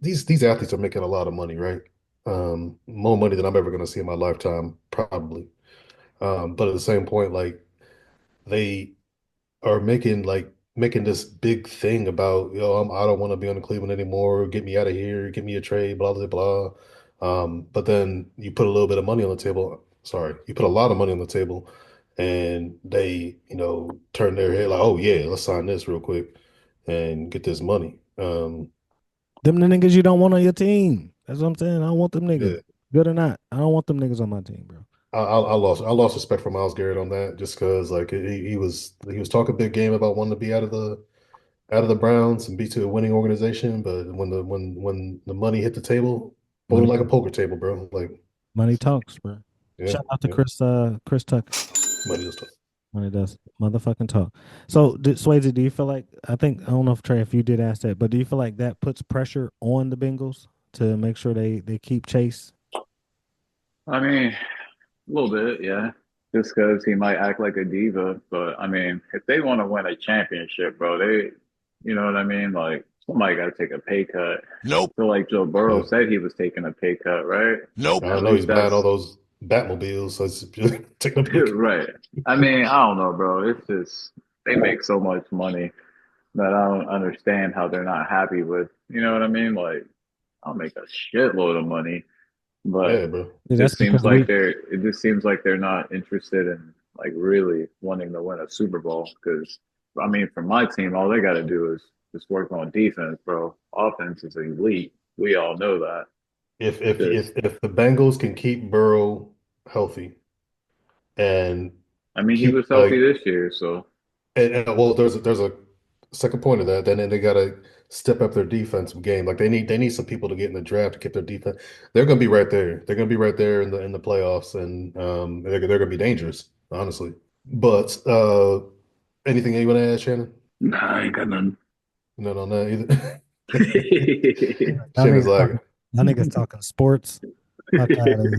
these athletes are making a lot of money, right? More money than I'm ever going to see in my lifetime, probably. But at the same point, like they are making this big thing about, I don't want to be on the Cleveland anymore. Get me out of here. Get me a trade. Blah blah blah. But then you put a little bit of money on the table. Sorry, you put a lot of money on the table, and they, turn their head like, oh yeah, let's sign this real quick and get this money. Them the niggas you don't want on your team. That's what I'm saying. I don't want them niggas. Yeah, Good or not, I don't want them niggas on my team, bro. I lost respect for Myles Garrett on that just because like he was talking big game about wanting to be out of the Browns and be to a winning organization, but when the money hit the table, folded Money, like a poker table, bro. Like, money talks, bro. yeah, Shout out to yeah, Chris Tucker. money is tough. Money does motherfucking talk. So, Swayze, do you feel like, I don't know if Trey, if you did ask that, but do you feel like that puts pressure on the Bengals to make sure they keep Chase? I mean, a little bit, yeah. Just because he might act like a diva, but I mean, if they want to win a championship, bro, you know what I mean? Like, somebody got to take a pay cut. Nope. So, like Joe Burrow Yeah. said, he was taking a pay cut, right? Nope. I At don't know. He's least buying all that's those Batmobiles, so it's taking a big. right. I mean, I don't know, bro. It's just they make so much money that I don't understand how they're not happy with. You know what I mean? Like, I'll make a shitload of money, but Yeah, bro. Yeah, that's because it just seems like they're not interested in like really wanting to win a Super Bowl. Because I mean, for my team, all they got to do is just work on defense, bro. Offense is elite. We all know that. If if Just, if if the Bengals can keep Burrow healthy and I mean, he keep was healthy like, this year, so well, there's a second point of that. Then they gotta step up their defensive game. Like they need some people to get in the draft to keep their defense. They're gonna be right there. They're gonna be right there in the playoffs, and they're gonna be dangerous, honestly. But anything you want to add, Shannon? Nah, I ain't got nothing. No, no, no. Either. y'all Shannon's niggas like, talking, y'all niggas talking sports. Fuck out of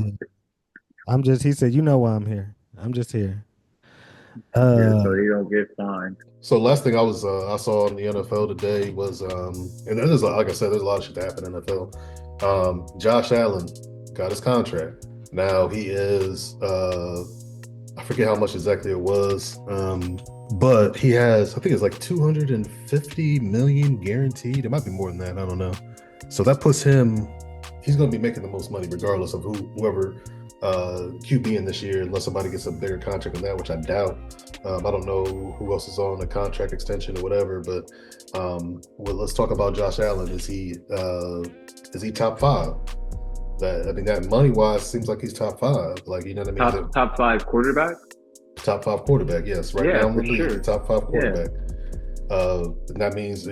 here. He said, you know why I'm here. I'm just here. yeah, Uh, so he don't get fined. so last thing I saw in the NFL today was and there's like I said, there's a lot of shit that happened in the NFL. Josh Allen got his contract. Now he is I forget how much exactly it was. But he has, I think it's like 250 million guaranteed. It might be more than that. I don't know. So that puts him, he's going to be making the most money regardless of whoever QB in this year, unless somebody gets a bigger contract than that, which I doubt. I don't know who else is on a contract extension or whatever, but well, let's talk about Josh Allen. Is he top five? That money wise seems like he's top five. Like, you know what I mean? Top five quarterback. Top five quarterback, yes. Right Yeah, now in the for league, sure. top five Yeah. quarterback. That means,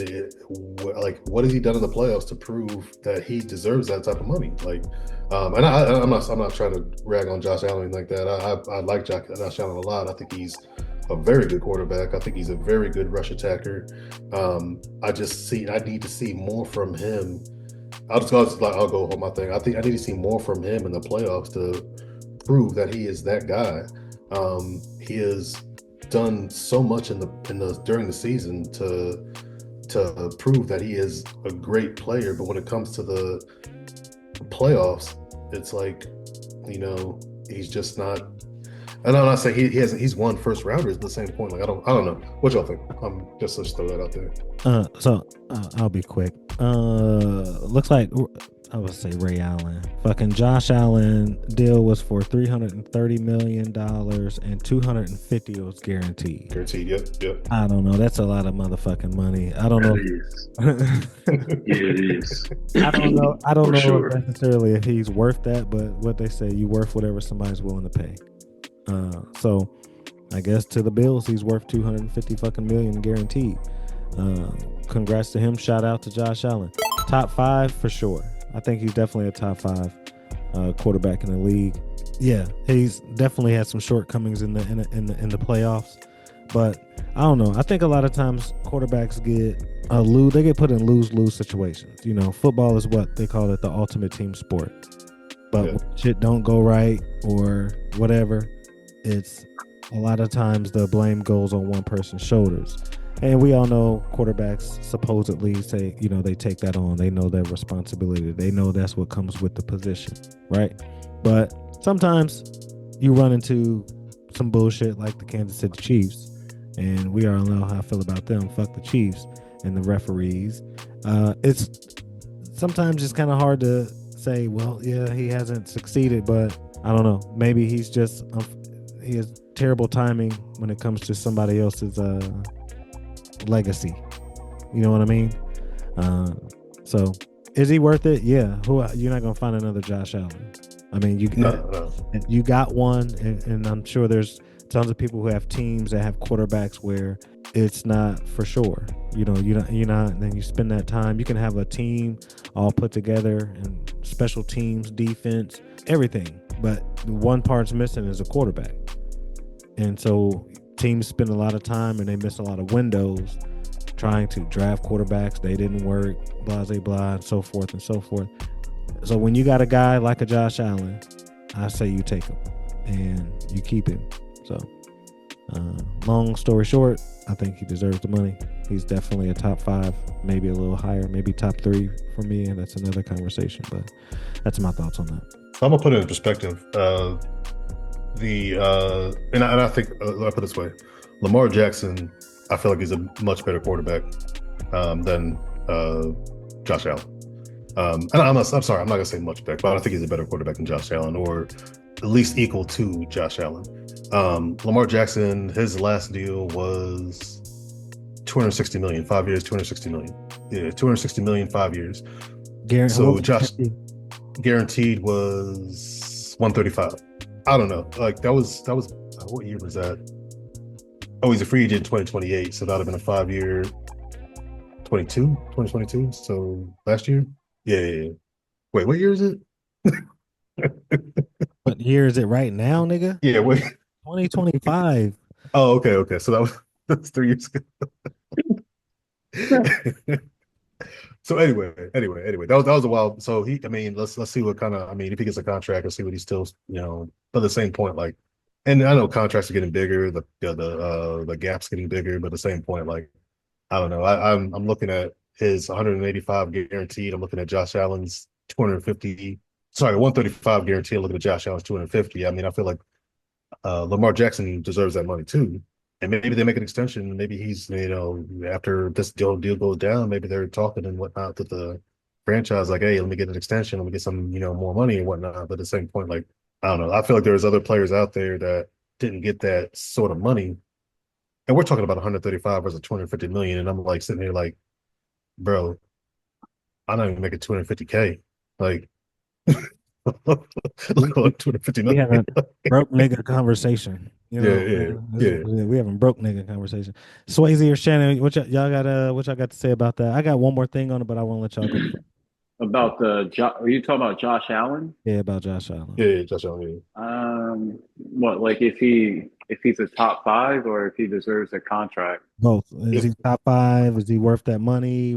what has he done in the playoffs to prove that he deserves that type of money? Like, and I'm not trying to rag on Josh Allen like that. I like Josh Allen a lot. I think he's a very good quarterback. I think he's a very good rush attacker. I need to see more from him. I'll go hold my thing. I think I need to see more from him in the playoffs to prove that he is that guy. He has done so much in the during the season to prove that he is a great player. But when it comes to the playoffs, it's like, he's just not. And I'm not saying he hasn't. He's won first rounders at the same point. Like I don't know what y'all think. I'm just throw that out there. I'll be quick. Looks like I would say Ray Allen. Fucking Josh Allen deal was for $330 million and 250 was guaranteed. Guaranteed. Yep. I don't know. That's a lot of motherfucking money. I don't know. Yeah, it is. I don't know. I don't For know sure. necessarily if he's worth that, but what they say, you worth whatever somebody's willing to pay. So I guess to the Bills, he's worth 250 fucking million guaranteed. Congrats to him. Shout out to Josh Allen. Top 5 for sure. I think he's definitely a top 5 quarterback in the league. Yeah, he's definitely had some shortcomings in the playoffs, but I don't know. I think a lot of times quarterbacks get they get put in lose situations. Football is what they call it, the ultimate team sport. But when shit don't go right or whatever, it's a lot of times the blame goes on one person's shoulders. And we all know quarterbacks supposedly say, they take that on. They know their responsibility. They know that's what comes with the position, right? But sometimes you run into some bullshit like the Kansas City Chiefs, and we all know how I feel about them. Fuck the Chiefs and the referees. It's sometimes it's kind of hard to say, well, yeah, he hasn't succeeded, but I don't know. Maybe he's just he has terrible timing when it comes to somebody else's legacy. You know what I mean? So is he worth it? Yeah. You're not gonna find another Josh Allen. I mean, you got one, and I'm sure there's tons of people who have teams that have quarterbacks where it's not for sure. You're not. Then you spend that time. You can have a team all put together and special teams, defense, everything, but one part's missing is a quarterback, and so teams spend a lot of time and they miss a lot of windows trying to draft quarterbacks. They didn't work, blah, blah, blah, and so forth and so forth. So when you got a guy like a Josh Allen, I say you take him and you keep him. So long story short, I think he deserves the money. He's definitely a top 5, maybe a little higher, maybe top 3 for me, and that's another conversation, but that's my thoughts on that. So I'm gonna put it in perspective. And I think I'll put it this way: Lamar Jackson, I feel like he's a much better quarterback than Josh Allen. And I'm sorry, I'm not gonna say much better, but I think he's a better quarterback than Josh Allen, or at least equal to Josh Allen. Lamar Jackson, his last deal was $260 million, 5 years, $260 million. Yeah, $260 million, 5 years. So Josh guaranteed was $135. I don't know. Like that was what year was that? Oh, he's a free agent in 2028, so that would have been a 5-year 2022. So last year? Yeah. Wait, what year is it? What year is it right now, nigga? Yeah, wait. 2025. Oh, okay. So that's 3 years ago. So anyway, that was a while. So let's see what kind of, if he gets a contract, let's see what he's still, but at the same point, like, and I know contracts are getting bigger, the gap's getting bigger, but at the same point, like, I don't know. I'm looking at his 185 guaranteed. I'm looking at Josh Allen's 135 guaranteed. I'm looking at Josh Allen's 250. I feel like Lamar Jackson deserves that money too. And maybe they make an extension. Maybe he's, after this deal goes down, maybe they're talking and whatnot to the franchise, like, hey, let me get an extension, let me get some, more money and whatnot. But at the same point, like, I don't know. I feel like there's other players out there that didn't get that sort of money. And we're talking about 135 versus 250 million. And I'm like sitting here like, bro, I'm not even making 250K. Like, 250 We million. have a broke nigga conversation. Yeah. We having broke nigga conversation. Swayze or Shannon, what y'all got to say about that? I got one more thing on it, but I want to let y'all go. About are you talking about Josh Allen? Yeah, about Josh Allen. Yeah, Josh Allen. What, like if he's a top 5 or if he deserves a contract? Both. Is he top 5? Is he worth that money?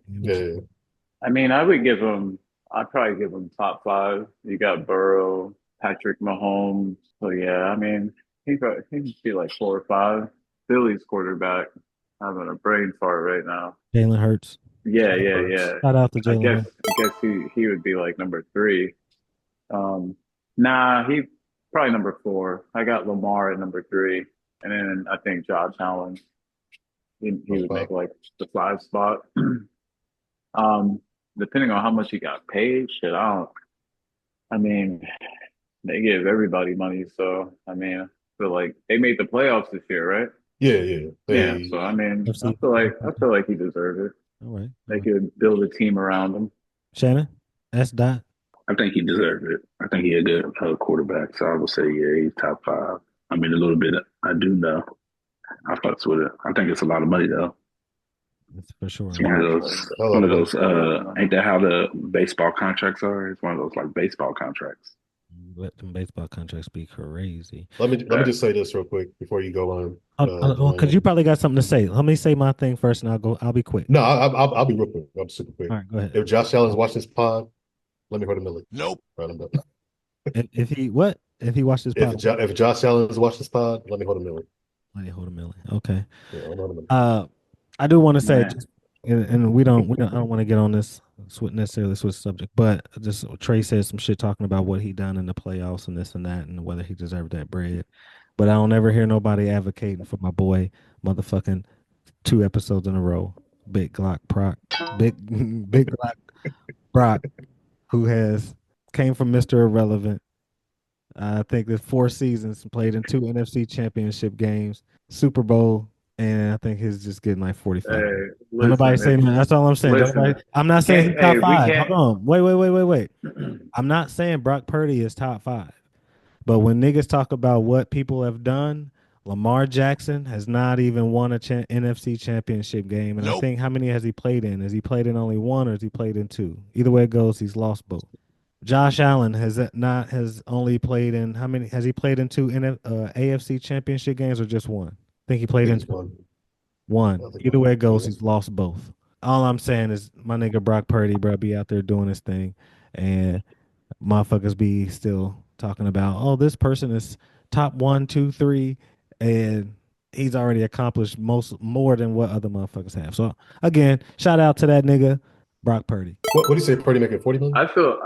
Yeah. I'd probably give him top 5. You got Burrow, Patrick Mahomes. So yeah, he'd be like 4 or 5. Philly's quarterback. having a brain fart right now. Jalen Hurts. Yeah. Shout out to I Jalen guess Hurts. I guess he would be like number three. Um, nah, he probably number four. I got Lamar at number three, and then I think Josh Allen. He would make like the five spot. Um, depending on how much he got paid, shit, I don't. I mean, they give everybody money, so I mean, I feel like they made the playoffs this year, right? Yeah. Yeah, so I mean, FC. I feel like he deserved it. All right. They could build a team around him. Shannon, S. Dot. I think he deserved it. I think he a good quarterback. So I would say, yeah, he's top five. I mean, a little bit. I do know. I fucks with it. I think it's a lot of money though. That's for sure. It's Yeah, one of those. One of those. Ain't that how the baseball contracts are? It's one of those like baseball contracts. Let them baseball contracts be crazy. Let me just say this real quick before you go on. Because you probably got something to say. Let me say my thing first, and I'll be quick. No, I'll be real quick. I'm super quick. All right, go ahead. If Josh Allen's watching this pod, let me hold a Millie. Nope. Right, I'm done. If he what? If he watched this pod? If Josh Allen's watching this pod, let me hold a Millie. Let me hold a million. Okay. Yeah, hold a Millie. I do want to say, Man. just, and I don't want to get on this necessarily switch subject, but just Trey said some shit talking about what he done in the playoffs and this and that and whether he deserved that bread. But I don't ever hear nobody advocating for my boy, motherfucking 2 episodes in a row, Big Glock Glock Brock, who came from Mr. Irrelevant. I think there's 4 seasons, played in 2 NFC championship games, Super Bowl, and I think he's just getting like 45. Hey, Don't nobody say nothing. That's all I'm saying. I'm not saying he's top 5. Hold on. Wait. I'm not saying Brock Purdy is top 5. But when niggas talk about what people have done, Lamar Jackson has not even won a NFC championship game. And I think how many has he played in? Has he played in only 1 or has he played in 2? Either way it goes, he's lost both. Josh Allen has only played in how many? Has he played in 2 AFC championship games or just 1? I think he played in 1. Either way it goes, he's lost both. All I'm saying is my nigga Brock Purdy, bro, be out there doing his thing, and motherfuckers be still talking about, oh, this person is top 1, 2, 3, and he's already accomplished more than what other motherfuckers have. So again, shout out to that nigga Brock Purdy. What do you say? Purdy making 40 million? I feel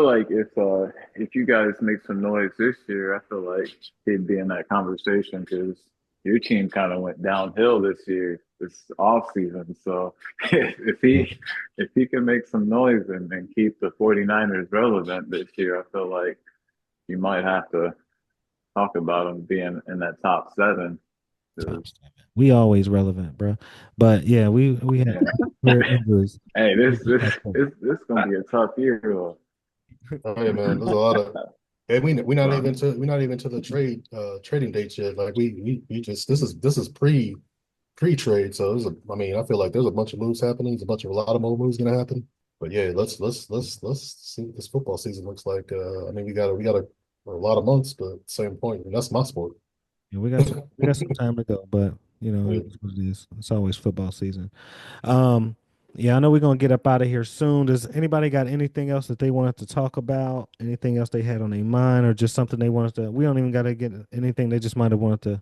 like if you guys make some noise this year, I feel like he'd be in that conversation because your team kind of went downhill this year, this off season. So if he can make some noise and keep the 49ers relevant this year, I feel like you might have to talk about him being in that top 7. We always relevant, bro. But yeah, we have injuries. Hey, this gonna be a tough year. Oh yeah, man. There's a lot of, and we're not even to the trading dates yet. Like we just this is pre-trade. So I feel like there's a bunch of moves happening. There's a lot of more moves gonna happen. But yeah, let's see what this football season looks like. We got a lot of months, but at the same point, that's my sport. Yeah, we got some time to go, but it's what it is. It's always football season. Yeah, I know we're gonna get up out of here soon. Does anybody got anything else that they wanted to talk about? Anything else they had on their mind, or just something they wanted to? We don't even got to get anything. They just might have wanted to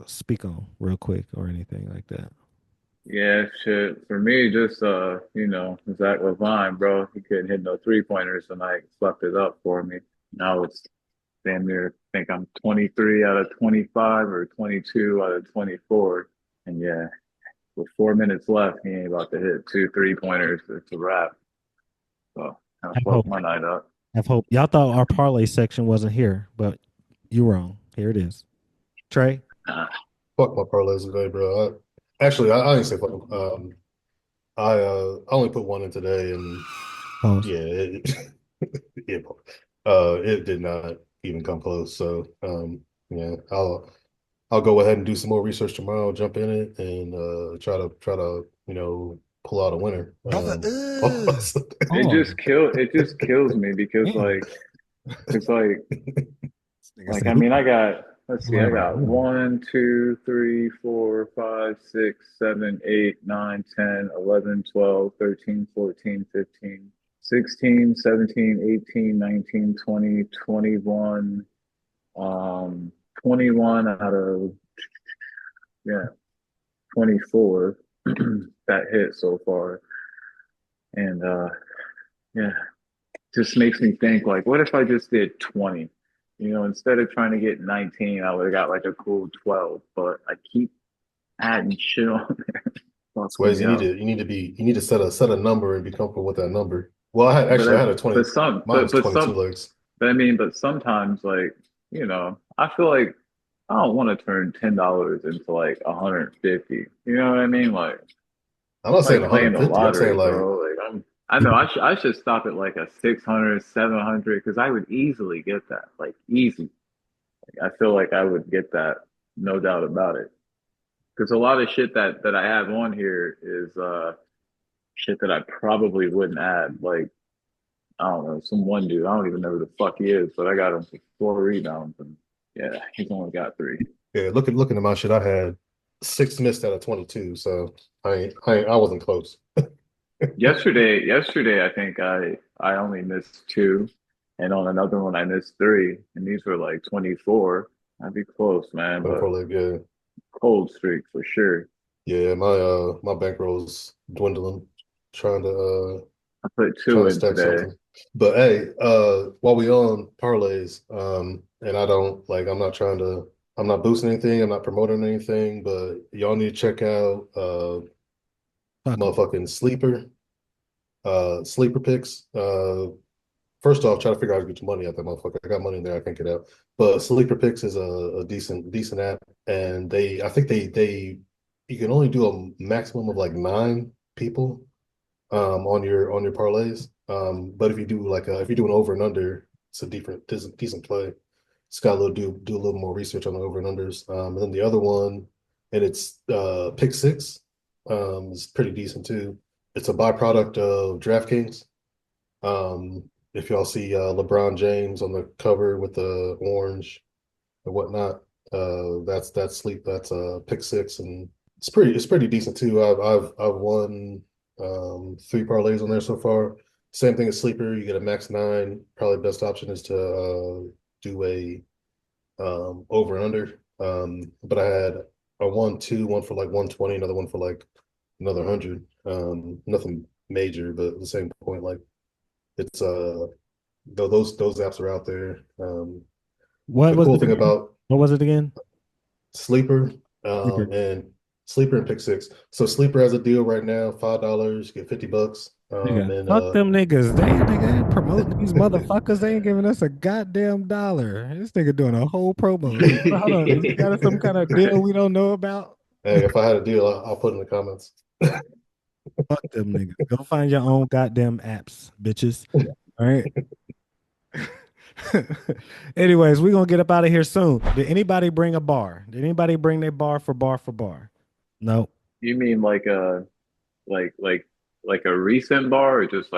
speak on real quick or anything like that. Yeah, shit. For me, just Zach Levine, bro. He couldn't hit no 3-pointers tonight. Slept it up for me. Now it's damn near. I think I'm 23 out of 25 or 22 out of 24. And yeah, with 4 minutes left, he ain't about to hit 2 3-pointers. It's a wrap. So I fucked my night up. I hope y'all thought our parlay section wasn't here, but you're wrong. Here it is. Trey? Fuck my parlays today, bro. I didn't say fuck them. I only put 1 in today, and it did not even come close. So yeah, I'll go ahead and do some more research tomorrow, jump in it, and try to pull out a winner. It just kills me because it's like I got. Let's see, I got 1, 2, 3, 4, 5, 6, 7, 8, 9, 10, 11, 12, 13, 14, 15, 16, 17, 18, 19, 20, 21, 21 out of yeah, 24 that hit so far. And yeah, just makes me think like, what if I just did 20? You know, instead of trying to get 19, I would have got like a cool 12. But I keep adding shit on there. Fucking Ways me up. you need to set a number and be comfortable with that number. Well, But I had a 20. but some Mine was but 22 some legs. but I mean, but sometimes like, you know, I feel like I don't want to turn $10 into like 150. You know what I mean? I'm not saying Like playing the 150. I'm saying lottery, like bro. I know I should stop at like a 600, 700 because I would easily get that. Like easy. Like, I feel like I would get that, no doubt about it. Because a lot of shit that I have on here is shit that I probably wouldn't add. Like I don't know, some one dude, I don't even know who the fuck he is, but I got him for 4 rebounds and yeah, he's only got three. yeah, looking at my shit, I had 6 missed out of 22, so I wasn't close. Yesterday I think I only missed two, and on another one I missed three, and these were like 24. I'd be close, man, But but for like cold streak for sure. my bankroll's dwindling, trying to I put trying two to in stack today. something. But hey, while we on parlays, and I don't like I'm not boosting anything, I'm not promoting anything, but y'all need to check out Fuck 'em. motherfucking sleeper picks. First off, try to figure out how to get your money out that motherfucker. I got money in there, I can't get out. But sleeper picks is a decent app, and I think they you can only do a maximum of like 9 people on your parlays. But if you do if you do an over and under, it's a decent play. It's got a little do a little more research on the over and unders. And then the other one, and it's pick six. Is pretty decent too. It's a byproduct of DraftKings. If y'all see LeBron James on the cover with the orange and whatnot, that's pick six, and it's pretty decent too. I've won 3 parlays on there so far. Same thing as sleeper, you get a max 9. Probably best option is to do a over and under. But I had a 1-2, one for like 120, another one for like another 100. Nothing major, but at the same point, like it's those apps are out there. What The was cool it thing again? about What was it again? Sleeper, Sleeper. and Sleeper and Pick Six. So Sleeper has a deal right now, $5, get $50. Nigga, And fuck them niggas. They ain't promoting these motherfuckers. They ain't giving us a goddamn dollar. This nigga doing a whole promo. Hold on. Is he got some kind of deal we don't know about? hey, if I had a deal, I'll put it in the comments. Fuck them niggas. Go find your own goddamn apps, bitches. All right. Anyways, we're gonna get up out of here soon. Did anybody bring a bar? Did anybody bring their bar for bar for bar? No. You mean like like like a recent bar or just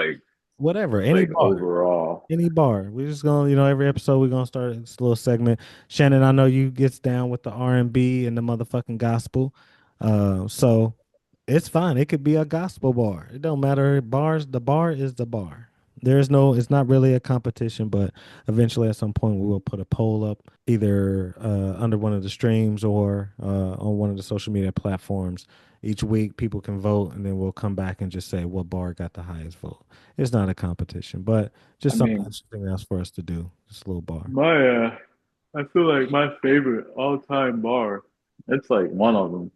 Whatever. Any like bar. overall? Any bar. We're just gonna, every episode we're gonna start this little segment. Shannon, I know you gets down with the R&B and the motherfucking gospel. So it's fine. It could be a gospel bar. It don't matter. The bar is the bar. It's not really a competition, but eventually at some point we will put a poll up either under one of the streams or on one of the social media platforms. Each week people can vote and then we'll come back and just say what bar got the highest vote. It's not a competition, but I just something mean, interesting else for us to do. Just a little bar. my I feel like my favorite all-time bar, it's like one of them.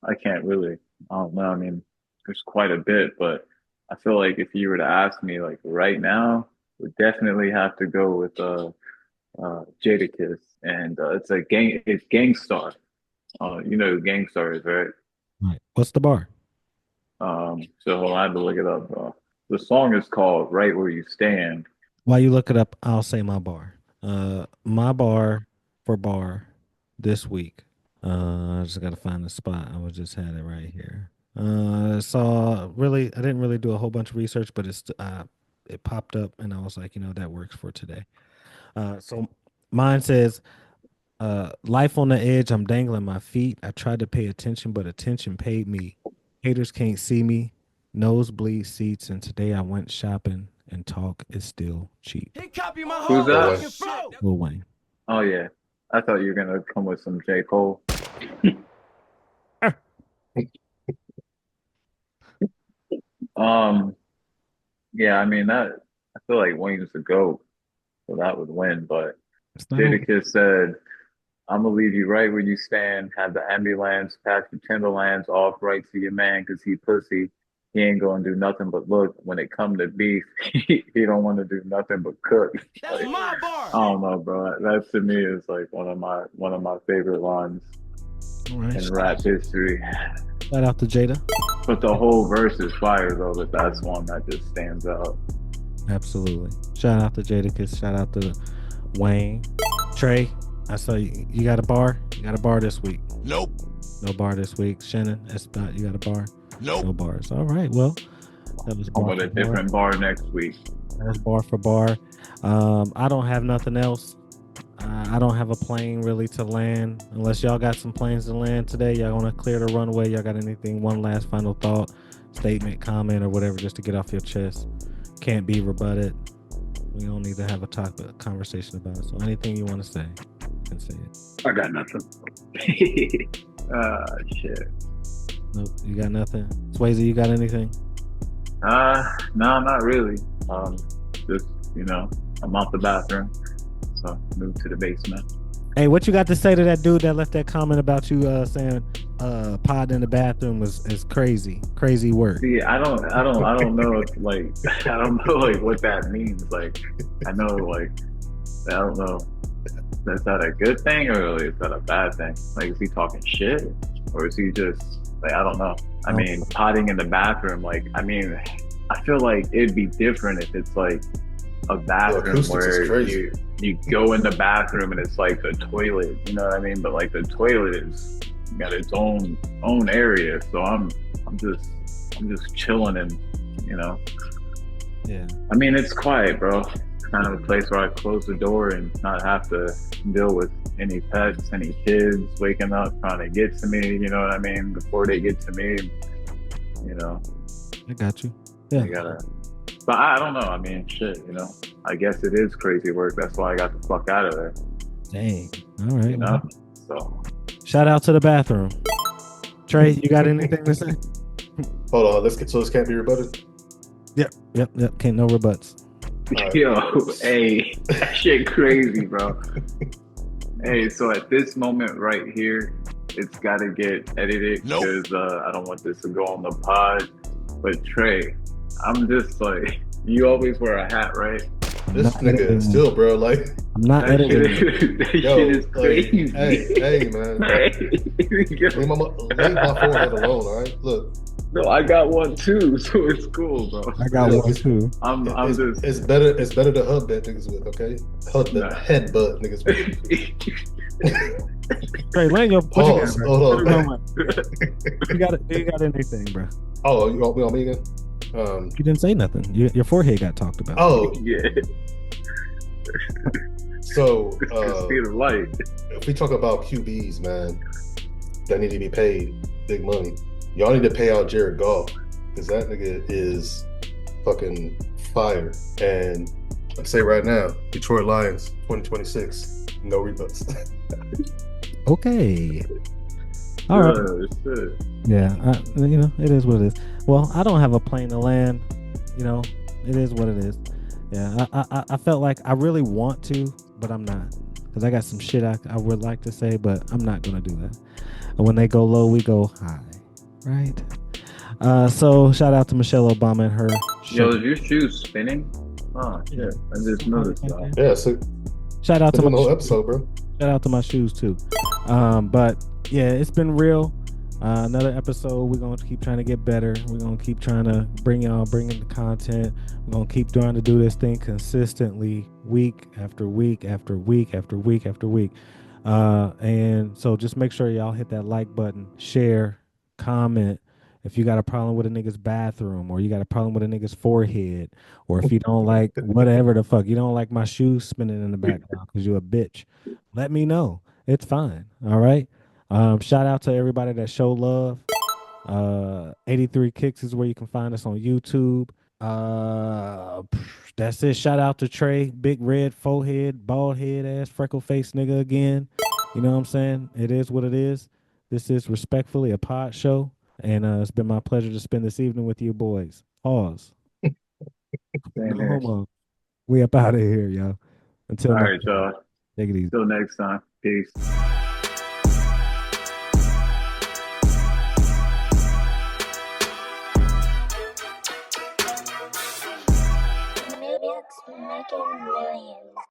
I can't really, I don't know. I mean, there's quite a bit, but I feel like if you were to ask me like right now, would definitely have to go with Jadakiss, and it's Gangstar. You know who Gangstar is, right? Right. What's the bar? So hold on, I had to look it up. The song is called "Right Where You Stand." While you look it up, I'll say my bar. My bar for bar this week. I just gotta find the spot. I was just had it right here. I didn't really do a whole bunch of research, but it popped up and I was like, that works for today. So mine says, life on the edge, I'm dangling my feet. I tried to pay attention, but attention paid me. Haters can't see me. Nosebleed seats, and today I went shopping and talk is still cheap. Who's No that? way. Lil Wayne. Oh yeah, I thought you were gonna come with some J. Cole. Um, yeah, I mean that. I feel like Wayne's the GOAT, so that would win. But It's not over. Jadakiss said, "I'm gonna leave you right where you stand. Have the ambulance pass your Timberlands off right to your man, 'cause he pussy. He ain't gonna do nothing but look. When it come to beef, he don't want to do nothing but cook." Like, I don't know, bro. That to me is like one of my favorite lines All right. in rap history. Shout out to Jada. But the whole verse is fire though. But that's one that just stands out. Absolutely. Shout out to Jadakiss. Shout out to Wayne. Trey, I saw you got a bar? You got a bar this week? Nope. No bar this week. Shannon, that's not, you got a bar? Nope. No bars. All right. Well, that was I bar want for a different bar next week. That was bar for bar. I don't have nothing else. I don't have a plane really to land unless y'all got some planes to land today. Y'all want to clear the runway? Y'all got anything? One last final thought, statement, comment, or whatever, just to get off your chest. Can't be rebutted. We don't need to have a conversation about it. So anything you want to say, you can say it. I got nothing. Shit. Nope, you got nothing. Swayze, you got anything? No, not really. Just I'm out the bathroom, so move to the basement. Hey, what you got to say to that dude that left that comment about you saying pod in the bathroom is crazy work? See, I don't know if like I don't know like what that means. Like I know like I don't know. Is that a good thing or is that a bad thing? Like is he talking shit or is he just like I don't know. I mean, potting in the bathroom. Like I mean, I feel like it'd be different if it's like a bathroom where you go in the bathroom and it's like the toilet. You know what I mean? But like the toilet is got its own area. So I'm just chilling and Yeah. I mean, it's quiet, bro. It's kind of a place where I close the door and not have to deal with any pets, any kids waking up trying to get to me. You know what I mean? Before they get to me, I got you. Yeah. I gotta. But I don't know. I mean, shit. I guess it is crazy work. That's why I got the fuck out of there. Dang. All right. So. Shout out to the bathroom. Trey, you got anything to say? Hold on, let's get so this can't be rebutted. Yep. Can't no rebuts. Right. Yo, hey, that shit crazy, bro. Hey, so at this moment right here, it's got to get edited because I don't want this to go on the pod. But Trey, I'm just like, you always wear a hat, right? This nigga still, bro, like I'm not editing. That shit is crazy. Hey, man. Leave my forehead alone, all right? Look. No, I got one too, so it's cool, bro. I got one too. It's better to hub that niggas with, okay? Headbutt niggas with. Trey, land your pause. Hold on. You got anything, bro? Oh, you want me again? You didn't say nothing. Your forehead got talked about. Oh yeah. So speed of light. If we talk about QBs, man, that need to be paid big money, y'all need to pay out Jared Goff because that nigga is fucking fire. And I say right now, Detroit Lions 2026, no rebuts. Okay. All right. Yeah, it is what it is. Well, I don't have a plane to land. It is what it is. Yeah, I felt like I really want to, but I'm not. Because I got some shit I would like to say, but I'm not going to do that. And when they go low, we go high. Right? So shout out to Michelle Obama and her Yo, is your shoes spinning? Oh, shit. I just noticed that. Yeah, so shout out to the whole episode, bro. Shout out to my shoes, too. But, yeah, it's been real. Another episode. We're going to keep trying to get better. We're going to keep trying to bring in the content. We're going to keep trying to do this thing consistently, week after week after week after week after week. And so just make sure y'all hit that like button, share, comment. If you got a problem with a nigga's bathroom, or you got a problem with a nigga's forehead, or if you don't like whatever the fuck, you don't like my shoes spinning in the background because you a bitch, let me know. It's fine. All right. Shout out to everybody that show love. 83 Kicks is where you can find us on YouTube. That's it. Shout out to Trey, big red forehead, bald head ass, freckle face nigga again. You know what I'm saying? It is what it is. This is Respectfully a pod show. And it's been my pleasure to spend this evening with you boys. Pause. Same No here. homo. We up out of here, yo. Until All next right, time. y'all. Take it easy. Till next time. Peace. Making millions.